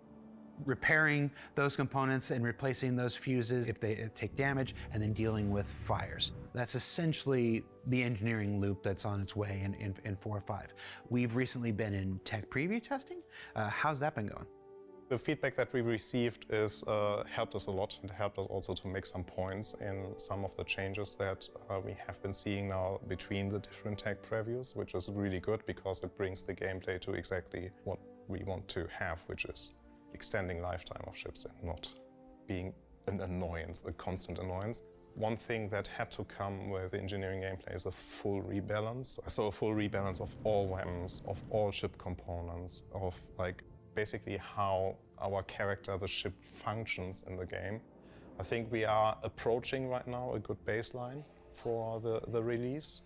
repairing those components and replacing those fuses if they take damage, and then dealing with fires. That's essentially the engineering loop that's on its way in 4 or 5. We've recently been in tech preview testing. How's that been going? The feedback that we received is helped us a lot and helped us also to make some points in some of the changes that we have been seeing now between the different tech previews, which is really good because it brings the gameplay to exactly what we want to have, which is extending lifetime of ships and not being an annoyance, a constant annoyance. One thing that had to come with the engineering gameplay is a full rebalance. So a full rebalance of all weapons, of all ship components, of like basically how our character, the ship, functions in the game. I think we are approaching right now a good baseline for the release.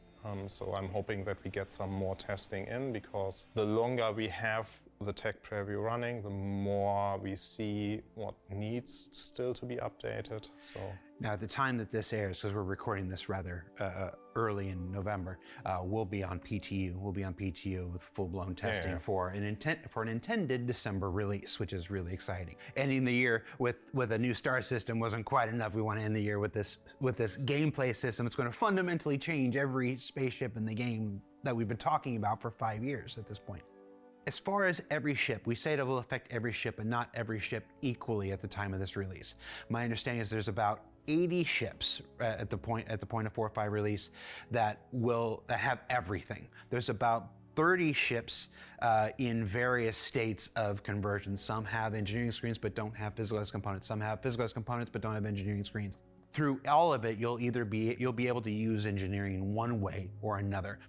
So I'm hoping that we get some more testing in, because the longer we have the tech preview running, the more we see what needs still to be updated. So now, at the time that this airs, because we're recording this rather early in November, we'll be on PTU. We'll be on PTU with full-blown testing for an intended December release, which is really exciting. Ending the year with a new star system wasn't quite enough. We want to end the year with this gameplay system. It's going to fundamentally change every spaceship in the game that we've been talking about for 5 years at this point. As far as every ship, we say it will affect every ship, but not every ship equally at the time of this release. My understanding is there's about 80 ships at the point of 4.5 release that have everything. There's about 30 ships in various states of conversion. Some have engineering screens but don't have physicalized components. Some have physicalized components but don't have engineering screens. Through all of it, you'll be able to use engineering in one way or another.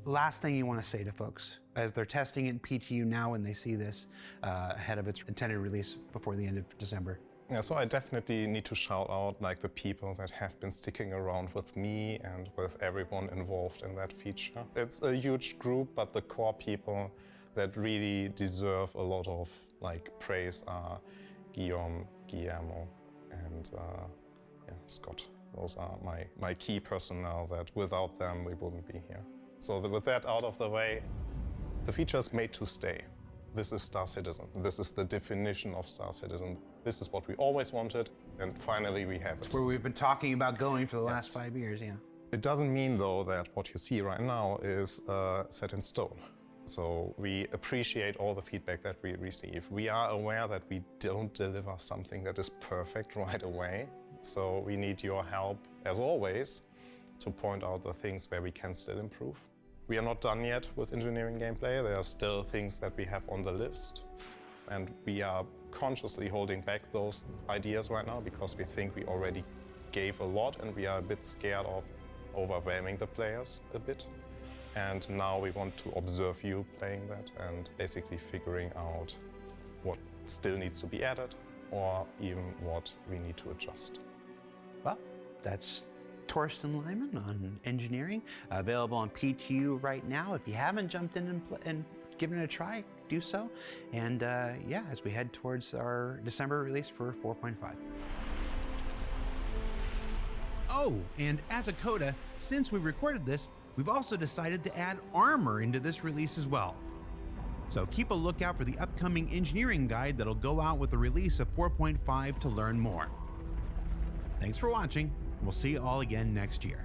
Last thing you want to say to folks as they're testing it in PTU now and they see this ahead of its intended release before the end of December. Yeah, so I definitely need to shout out like the people that have been sticking around with me and with everyone involved in that feature. It's a huge group, but the core people that really deserve a lot of like praise are Guillermo, and Scott. Those are my key personnel that without them we wouldn't be here. So with that out of the way, the feature is made to stay. This is StarCitizen. This is the definition of StarCitizen. This is what we always wanted, and finally we have it. It's where we've been talking about going for the last 5 years, yeah. It doesn't mean, though, that what you see right now is set in stone. So we appreciate all the feedback that we receive. We are aware that we don't deliver something that is perfect right away. So we need your help, as always, to point out the things where we can still improve. We are not done yet with engineering gameplay. There are still things that we have on the list, and we are consciously holding back those ideas right now because we think we already gave a lot and we are a bit scared of overwhelming the players a bit. And now we want to observe you playing that and basically figuring out what still needs to be added or even what we need to adjust. Well, that's Thorsten Lyman on engineering, available on PTU right now. If you haven't jumped in and given it a try, do so. And as we head towards our December release for 4.5. Oh, and as a coda, since we recorded this, we've also decided to add armor into this release as well. So keep a lookout for the upcoming engineering guide that'll go out with the release of 4.5 to learn more. Thanks for watching. We'll see you all again next year.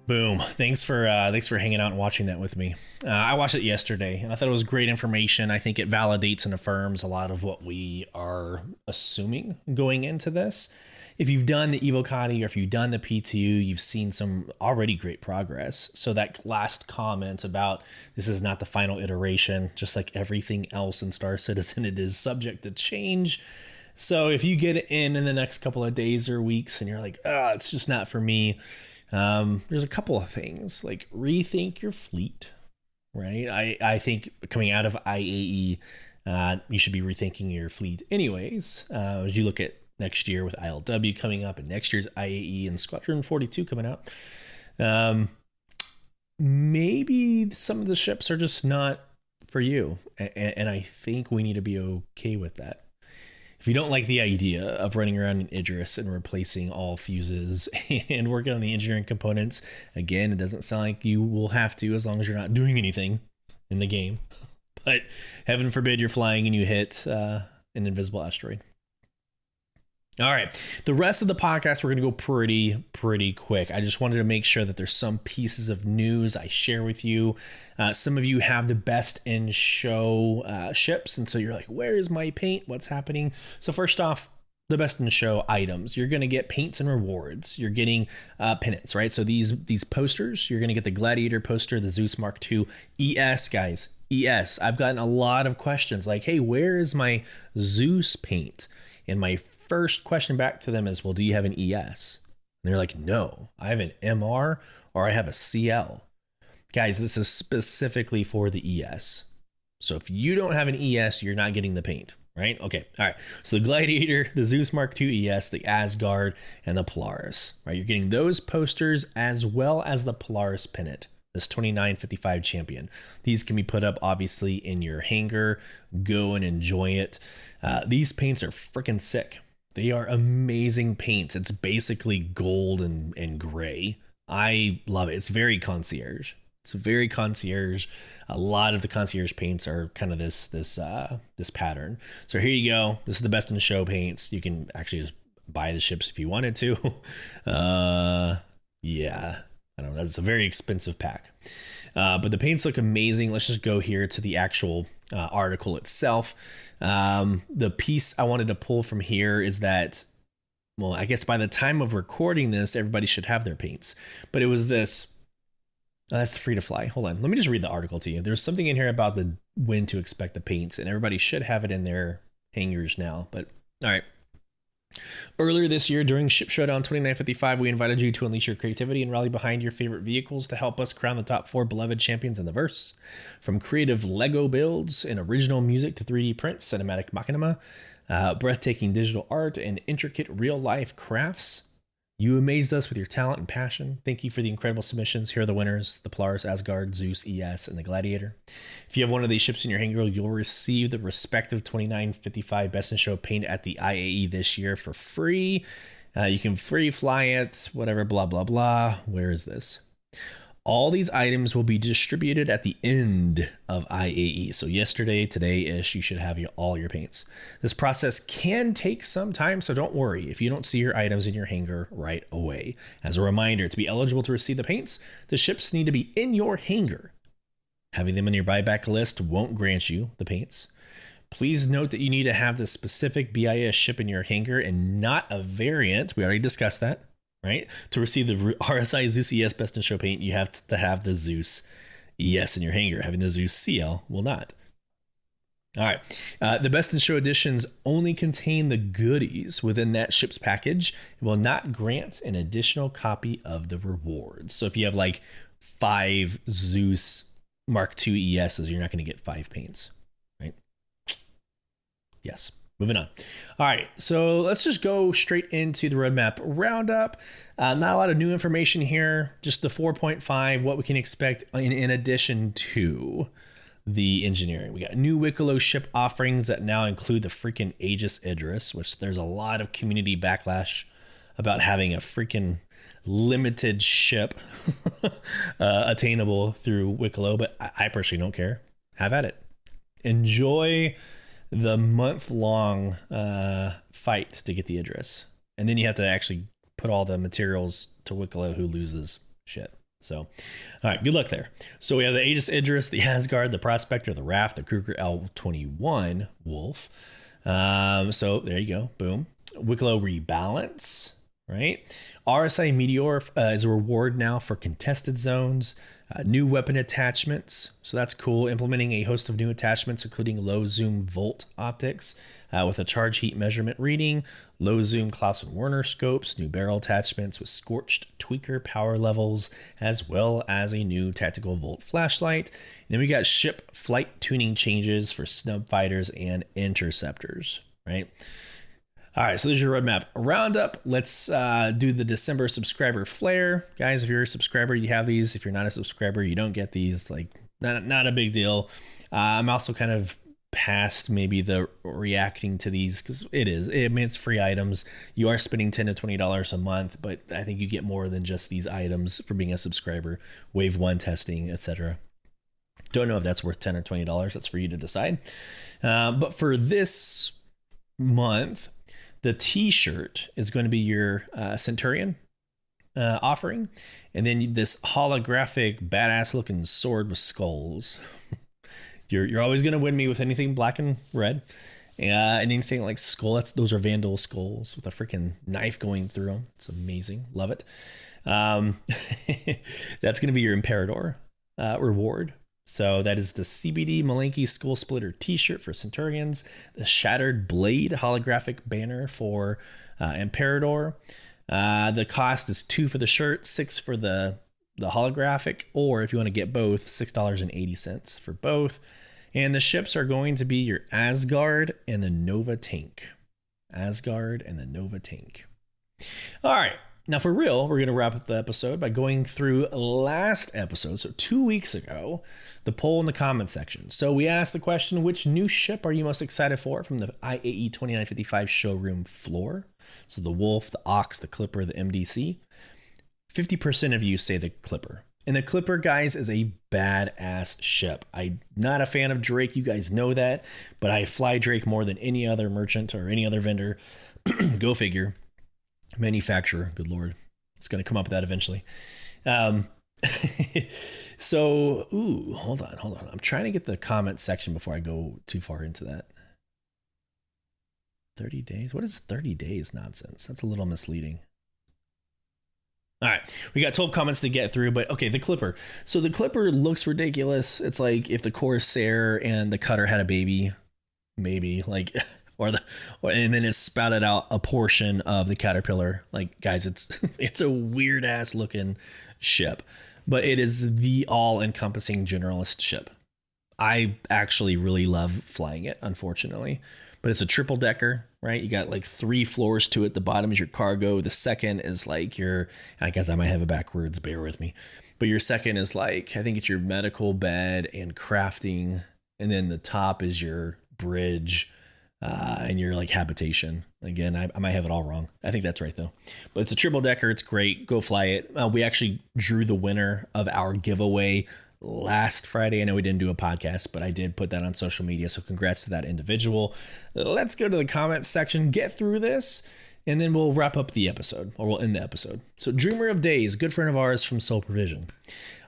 Boom. Thanks for hanging out and watching that with me. I watched it yesterday and I thought it was great information. I think it validates and affirms a lot of what we are assuming going into this. If you've done the Evocati or if you've done the PTU, you've seen some already great progress. So that last comment about this is not the final iteration, just like everything else in StarCitizen, it is subject to change. So if you get it in the next couple of days or weeks and you're like, it's just not for me, there's a couple of things, like rethink your fleet, right? I think coming out of IAE, you should be rethinking your fleet anyways. As you look at next year with ILW coming up and next year's IAE and Squadron 42 coming out, maybe some of the ships are just not for you. And I think we need to be okay with that. If you don't like the idea of running around in Idris and replacing all fuses and working on the engineering components, again, it doesn't sound like you will have to as long as you're not doing anything in the game. But heaven forbid you're flying and you hit an invisible asteroid. All right. The rest of the podcast, we're going to go pretty quick. I just wanted to make sure that there's some pieces of news I share with you. Some of you have the best in show ships. And so you're like, where is my paint? What's happening? So first off, the best in show items. You're going to get paints and rewards. You're getting pennants, right? So these posters, you're going to get the Gladiator poster, the Zeus Mark II ES, guys. ES. I've gotten a lot of questions like, hey, where is my Zeus paint? And my first question back to them is, well, do you have an ES? And they're like, no, I have an MR or I have a CL. Guys, this is specifically for the ES. So if you don't have an ES, you're not getting the paint, right? Okay. All right. So the Gladiator, the Zeus Mark II ES, the Asgard, and the Polaris, right? You're getting those posters as well as the Polaris pennant, this 2955 champion. These can be put up obviously in your hangar. Go and enjoy it. These paints are freaking sick. They are amazing paints. It's basically gold and gray. I love it. It's very concierge. It's very concierge. A lot of the concierge paints are kind of this pattern. So here you go. This is the best in show paints. You can actually just buy the ships if you wanted to. Yeah, I don't know. It's a very expensive pack. But the paints look amazing. Let's just go here to the actual article itself. The piece I wanted to pull from here is that, well, I guess by the time of recording this, everybody should have their paints. But it was this. That's the free to fly. Hold on. Let me just read the article to you. There's something in here about when to expect the paints, and everybody should have it in their hangars now. But all right. Earlier this year, during Ship Showdown 2955, we invited you to unleash your creativity and rally behind your favorite vehicles to help us crown the top 4 beloved champions in the verse. From creative Lego builds and original music to 3D prints, cinematic machinima, breathtaking digital art, and intricate real-life crafts, you amazed us with your talent and passion. Thank you for the incredible submissions. Here are the winners: the Polaris, Asgard, Zeus, ES, and the Gladiator. If you have one of these ships in your hangar, you'll receive the respective 2955 Best in Show paint at the IAE this year for free. You can free fly it, whatever, blah, blah, blah. Where is this? All these items will be distributed at the end of IAE. So yesterday, today-ish, you should have all your paints. This process can take some time, so don't worry if you don't see your items in your hangar right away. As a reminder, to be eligible to receive the paints, the ships need to be in your hangar. Having them in your buyback list won't grant you the paints. Please note that you need to have the specific BIS ship in your hangar and not a variant. We already discussed that. Right? To receive the RSI Zeus ES Best in Show paint, you have to have the Zeus ES in your hangar. Having the Zeus CL will not. All right. The Best in Show editions only contain the goodies within that ship's package and will not grant an additional copy of the rewards. So if you have like 5 Zeus Mark II ESs, you're not going to get 5 paints. Right? Yes. Moving on. All right, so let's just go straight into the roadmap roundup. Not a lot of new information here, just the 4.5, what we can expect in addition to the engineering. We got new Wicklow ship offerings that now include the freaking Aegis Idris, which there's a lot of community backlash about having a freaking limited ship attainable through Wicklow, but I personally don't care. Have at it. Enjoy the month-long fight to get the Idris. And then you have to actually put all the materials to Wicklow, who loses shit. So, all right, good luck there. So we have the Aegis Idris, the Asgard, the Prospector, the Raft, the Kruger L21 Wolf. So there you go. Boom. Wicklow Rebalance, right? RSI Meteor is a reward now for contested zones. New weapon attachments, so that's cool. Implementing a host of new attachments, including low zoom volt optics with a charge heat measurement reading, low zoom Klaus and Werner scopes, new barrel attachments with scorched tweaker power levels, as well as a new tactical volt flashlight. And then we got ship flight tuning changes for snub fighters and interceptors, right? All right, so there's your roadmap roundup. Let's do the December subscriber flare. Guys, if you're a subscriber, you have these. If you're not a subscriber, you don't get these. Like, not a big deal. I'm also kind of past maybe the reacting to these because it's free items. You are spending $10 to $20 a month, but I think you get more than just these items for being a subscriber. Wave 1 testing, etc. Don't know if that's worth $10 or $20. That's for you to decide. But for this month, The t-shirt is going to be your Centurion offering. And then this holographic, badass looking sword with skulls. You're always going to win me with anything black and red. And anything like skull, those are Vandal skulls with a freaking knife going through them. It's amazing. Love it. That's going to be your Imperator reward. So that is the CBD Malinky Skull Splitter t-shirt for Centurions, the Shattered Blade holographic banner for Imperator. The cost is $2 for the shirt, $6 for the holographic, or if you want to get both, $6.80 for both. And the ships are going to be your Asgard and the Nova Tank. Asgard and the Nova Tank. All right. Now, for real, we're going to wrap up the episode by going through last episode. So 2 weeks ago, the poll in the comments section. So we asked the question, which new ship are you most excited for from the IAE 2955 showroom floor? So the Wolf, the Ox, the Clipper, the MDC. 50% of you say the Clipper. And the Clipper, guys, is a badass ship. I'm not a fan of Drake. You guys know that. But I fly Drake more than any other merchant or any other vendor. Go figure. Manufacturer, good lord, it's going to come up with that eventually. So hold on, I'm trying to get the comment section before I go too far into that. 30 days, what is 30 days nonsense? That's a little misleading. All right, we got 12 comments to get through, but okay, the Clipper. So the Clipper looks ridiculous. It's like if the Corsair and the Cutter had a baby, maybe, like and then it spouted out a portion of the Caterpillar. Like, guys, it's a weird ass looking ship, but it is the all encompassing generalist ship. I actually really love flying it, unfortunately, but it's a triple decker, right? You got like 3 floors to it. The bottom is your cargo. The second is like I guess I might have it backwards, bear with me, but your second is like, I think it's your medical bed and crafting. And then the top is your bridge, and your like habitation. Again, I might have it all wrong. I think that's right though. But it's a triple decker. It's great. Go fly it. We actually drew the winner of our giveaway last Friday. I know we didn't do a podcast, but I did put that on social media. So congrats to that individual. Let's go to the comments section, get through this, and then we'll wrap up the episode, or we'll end the episode. So Dreamer of Days, good friend of ours from Soul Provision.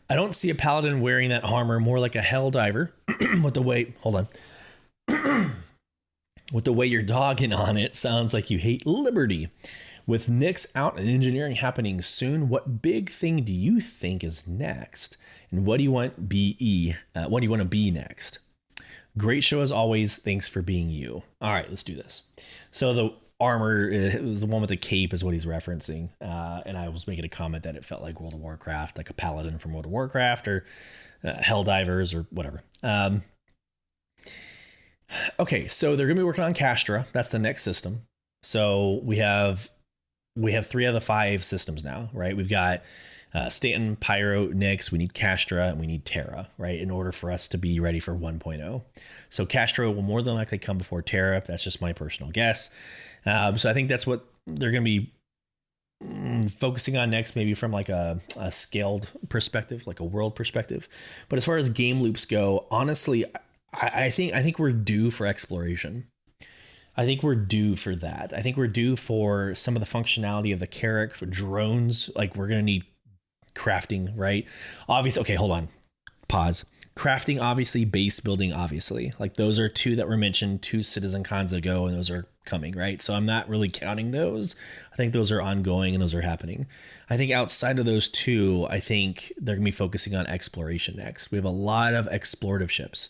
I don't see a paladin wearing that armor, more like a hell diver with the way, hold on. With the way you're dogging on it, sounds like you hate liberty. With Nyx out and engineering happening soon, what big thing do you think is next? And what do you want what do you want to be next? Great show as always. Thanks for being you. All right, let's do this. So the armor, the one with the cape is what he's referencing. And I was making a comment that it felt like World of Warcraft, like a paladin from World of Warcraft, or Helldivers or whatever. Okay, so they're going to be working on Castra. That's the next system. So we have 3 out of the 5 systems now, right? We've got Stanton, Pyro, Nyx. We need Castra, and we need Terra, right? In order for us to be ready for 1.0. So Castra will more than likely come before Terra. That's just my personal guess. So I think that's what they're going to be focusing on next, maybe from like a scaled perspective, like a world perspective. But as far as game loops go, honestly, I think we're due for exploration. I think we're due for that. I think we're due for some of the functionality of the Carrack for drones. Like, we're going to need crafting, right? Obviously, okay, hold on. Pause. Crafting, obviously. Base building, obviously. Like, those are 2 that were mentioned 2 Citizen Cons ago, and those are coming, right? So I'm not really counting those. I think those are ongoing and those are happening. I think outside of those 2, I think they're going to be focusing on exploration next. We have a lot of explorative ships,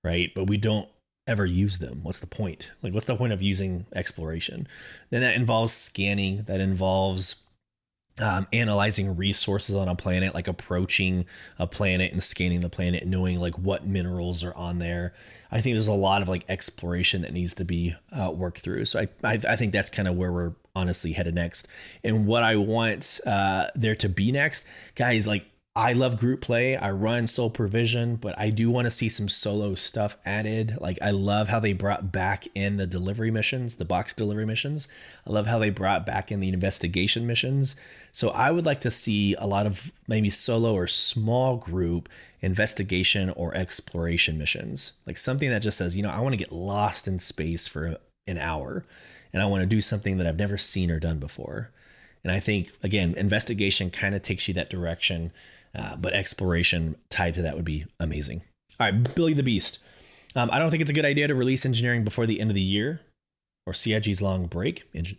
right? But we don't ever use them. What's the point? Like, what's the point of using exploration? Then that involves scanning. That involves analyzing resources on a planet, like approaching a planet and scanning the planet, knowing like what minerals are on there. I think there's a lot of like exploration that needs to be worked through. So I think that's kind of where we're honestly headed next. And what I want there to be next, guys, like, I love group play. I run Soul Provision, but I do want to see some solo stuff added. Like, I love how they brought back in the delivery missions, the box delivery missions. I love how they brought back in the investigation missions. So I would like to see a lot of maybe solo or small group investigation or exploration missions. Like something that just says, I want to get lost in space for an hour. and I want to do something that I've never seen or done before. And I think, again, investigation kind of takes you that direction, but exploration tied to that would be amazing. All right, Billy the Beast. I don't think it's a good idea to release engineering before the end of the year or CIG's long break. It's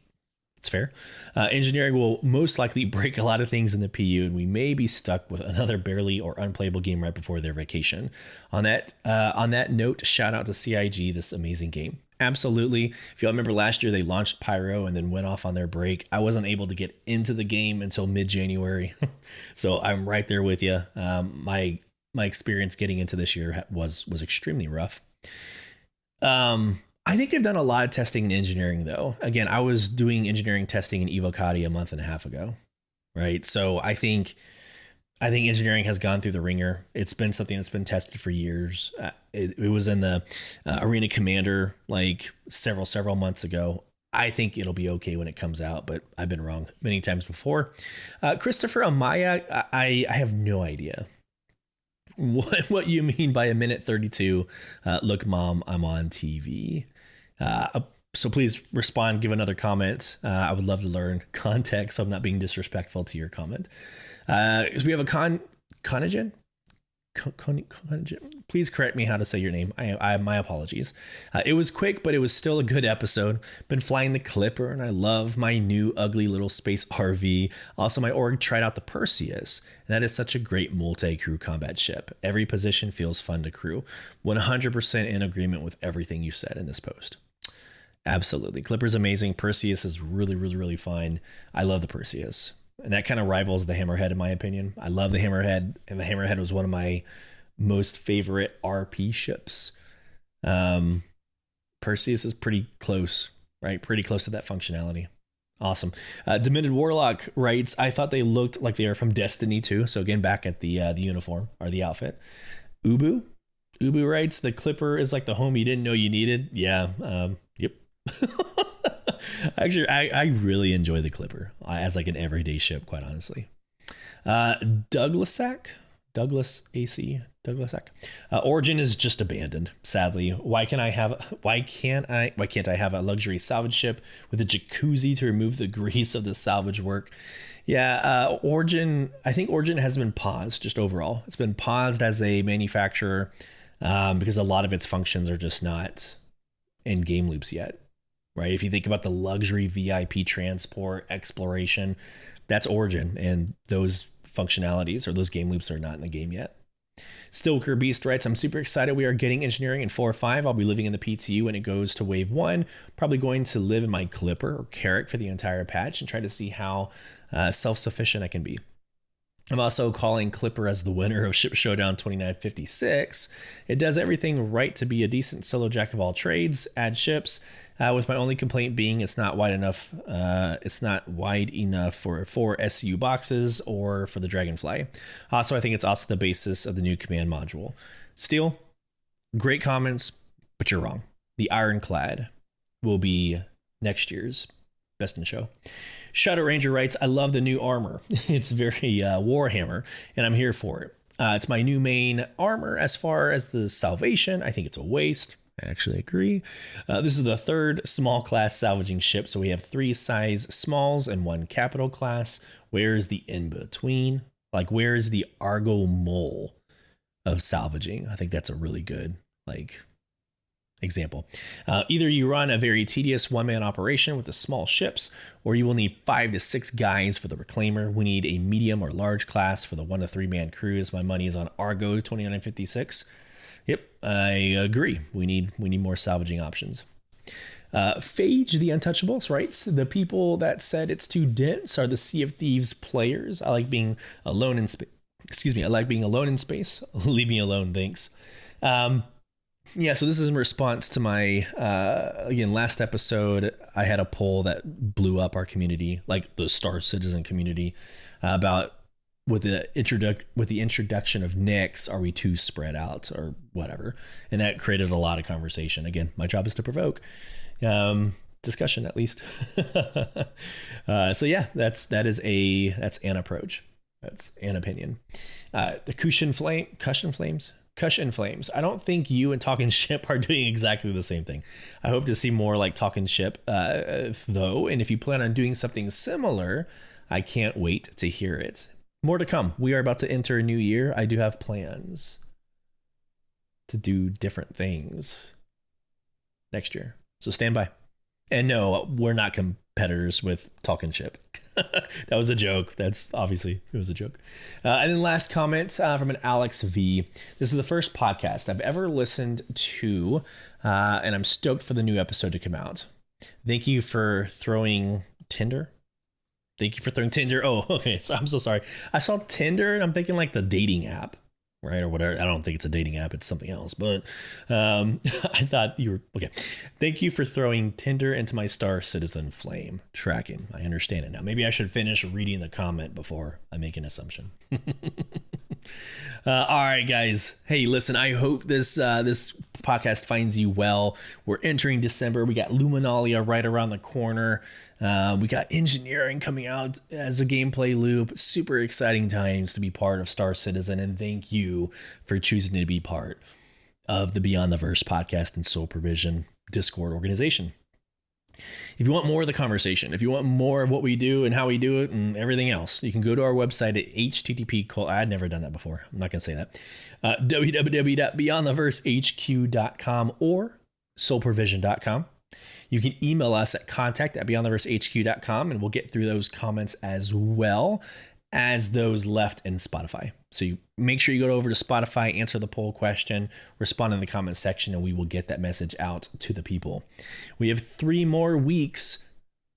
fair. Engineering will most likely break a lot of things in the PU, and we may be stuck with another barely or unplayable game right before their vacation. On that note, shout out to CIG, this amazing game. Absolutely. If y'all remember last year, they launched Pyro and then went off on their break. I wasn't able to get into the game until mid-January, so I'm right there with you. My experience getting into this year was extremely rough. I think they've done a lot of testing in engineering, though. Again, I was doing engineering testing in Evocati a month and a half ago, right? So I think engineering has gone through the ringer. It's been something that's been tested for years. It was in the Arena Commander like several months ago. I think it'll be okay when it comes out, but I've been wrong many times before. Christopher Amaya, I have no idea what you mean by a minute 32. Look, Mom, I'm on TV. So please respond, give another comment. I would love to learn context, so I'm not being disrespectful to your comment. We have a Conagen. Please correct me how to say your name. I my apologies. It was quick, but it was still a good episode. Been flying the Clipper, and I love my new ugly little space RV. Also, my org tried out the Perseus, and that is such a great multi-crew combat ship. Every position feels fun to crew. 100% in agreement with everything you said in this post. Absolutely. Clipper's amazing. Perseus is really, really, really fun. I love the Perseus. And that kind of rivals the Hammerhead, in my opinion. I love the Hammerhead, and the Hammerhead was one of my most favorite RP ships. Perseus is pretty close, right? Pretty close to that functionality. Awesome. Demented Warlock writes, I thought they looked like they are from Destiny 2. So again, back at the uniform or the outfit. Ubu writes, the Clipper is like the home you didn't know you needed. Yeah. Yep. Actually, I really enjoy the Clipper as like an everyday ship, quite honestly. Douglas AC. Origin is just abandoned, sadly. Why can't I have a luxury salvage ship with a jacuzzi to remove the grease of the salvage work? Yeah, Origin. I think Origin has been paused just overall. It's been paused as a manufacturer because a lot of its functions are just not in game loops yet. Right? If you think about the luxury VIP transport exploration, that's Origin, and those functionalities or those game loops are not in the game yet. Stilker Beast writes, I'm super excited we are getting engineering in 4 or 5. I'll be living in the PTU when it goes to wave 1. Probably going to live in my Clipper or Carrack for the entire patch and try to see how self-sufficient I can be. I'm also calling Clipper as the winner of Ship Showdown 2956. It does everything right to be a decent solo jack of all trades, add ships, with my only complaint being it's not wide enough. It's not wide enough for 4 SU boxes or for the Dragonfly. Also, I think it's also the basis of the new command module. Steel, great comments, but you're wrong. The Ironclad will be next year's Best in Show. Shadow Ranger writes, I love the new armor. It's very Warhammer, and I'm here for it. It's my new main armor. As far as the salvation, I think it's a waste. I actually agree. This is the 3rd small class salvaging ship, so we have 3 size smalls and 1 capital class. Where is the in-between? Like, where is the Argo Mole of salvaging? I think that's a really good, example. Either you run a very tedious one-man operation with the small ships, or you will need 5 to 6 guys for the Reclaimer. We need a medium or large class for the 1 to 3 man crews. My money is on Argo 2956. Yep, I agree. We need more salvaging options. Phage the Untouchables writes, the people that said it's too dense are the Sea of Thieves players. I like being alone in space. I like being alone in space. Leave me alone, thanks. Yeah, so this is in response to my, again, last episode, I had a poll that blew up our community, like the StarCitizen community, about with the introduction of Nyx, are we too spread out or whatever? And that created a lot of conversation. Again, my job is to provoke discussion, at least. So yeah, that's an approach. That's an opinion. The cushion flames. Kush and Flames. I don't think you and Talkin Ship are doing exactly the same thing. I hope to see more like Talkin Ship, though. And if you plan on doing something similar, I can't wait to hear it. More to come. We are about to enter a new year. I do have plans to do different things next year. So stand by. And no, we're not competitors with Talkin Ship. That was a joke. That's obviously, it was a joke. And then last comment from an Alex V. This is the first podcast I've ever listened to, and I'm stoked for the new episode to come out. Thank you for throwing Tinder. Thank you for throwing Tinder. Oh, okay. So I'm so sorry. I saw Tinder and I'm thinking like the dating app, right? Or whatever. I don't think it's a dating app. It's something else. But I thought you were okay. Thank you for throwing Tinder into my StarCitizen flame tracking. I understand it now. Maybe I should finish reading the comment before I make an assumption. All right, guys. Hey, listen, I hope this podcast finds you well. We're entering December. We got Luminalia right around the corner. We got engineering coming out as a gameplay loop. Super exciting times to be part of StarCitizen, and thank you for choosing to be part of the Beyond the Verse podcast and Soul Provision Discord organization. If you want more of the conversation, if you want more of what we do and how we do it and everything else, you can go to our website at http:// I'd never done that before. I'm not going to say that. www.beyondtheversehq.com or soulprovision.com. You can email us at contact@beyondtheversehq.com, and we'll get through those comments as well as those left in Spotify. So you make sure you go over to Spotify, answer the poll question, respond in the comment section, and we will get that message out to the people. We have 3 more weeks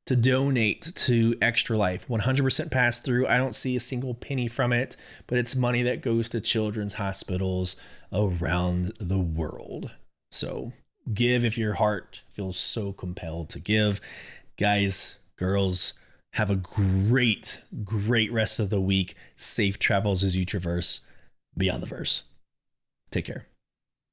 to donate to Extra Life. 100% pass through. I don't see a single penny from it, but it's money that goes to children's hospitals around the world. So give if your heart feels so compelled to give. Guys, girls, have a great rest of the week. Safe travels as you traverse Beyond the Verse. Take care.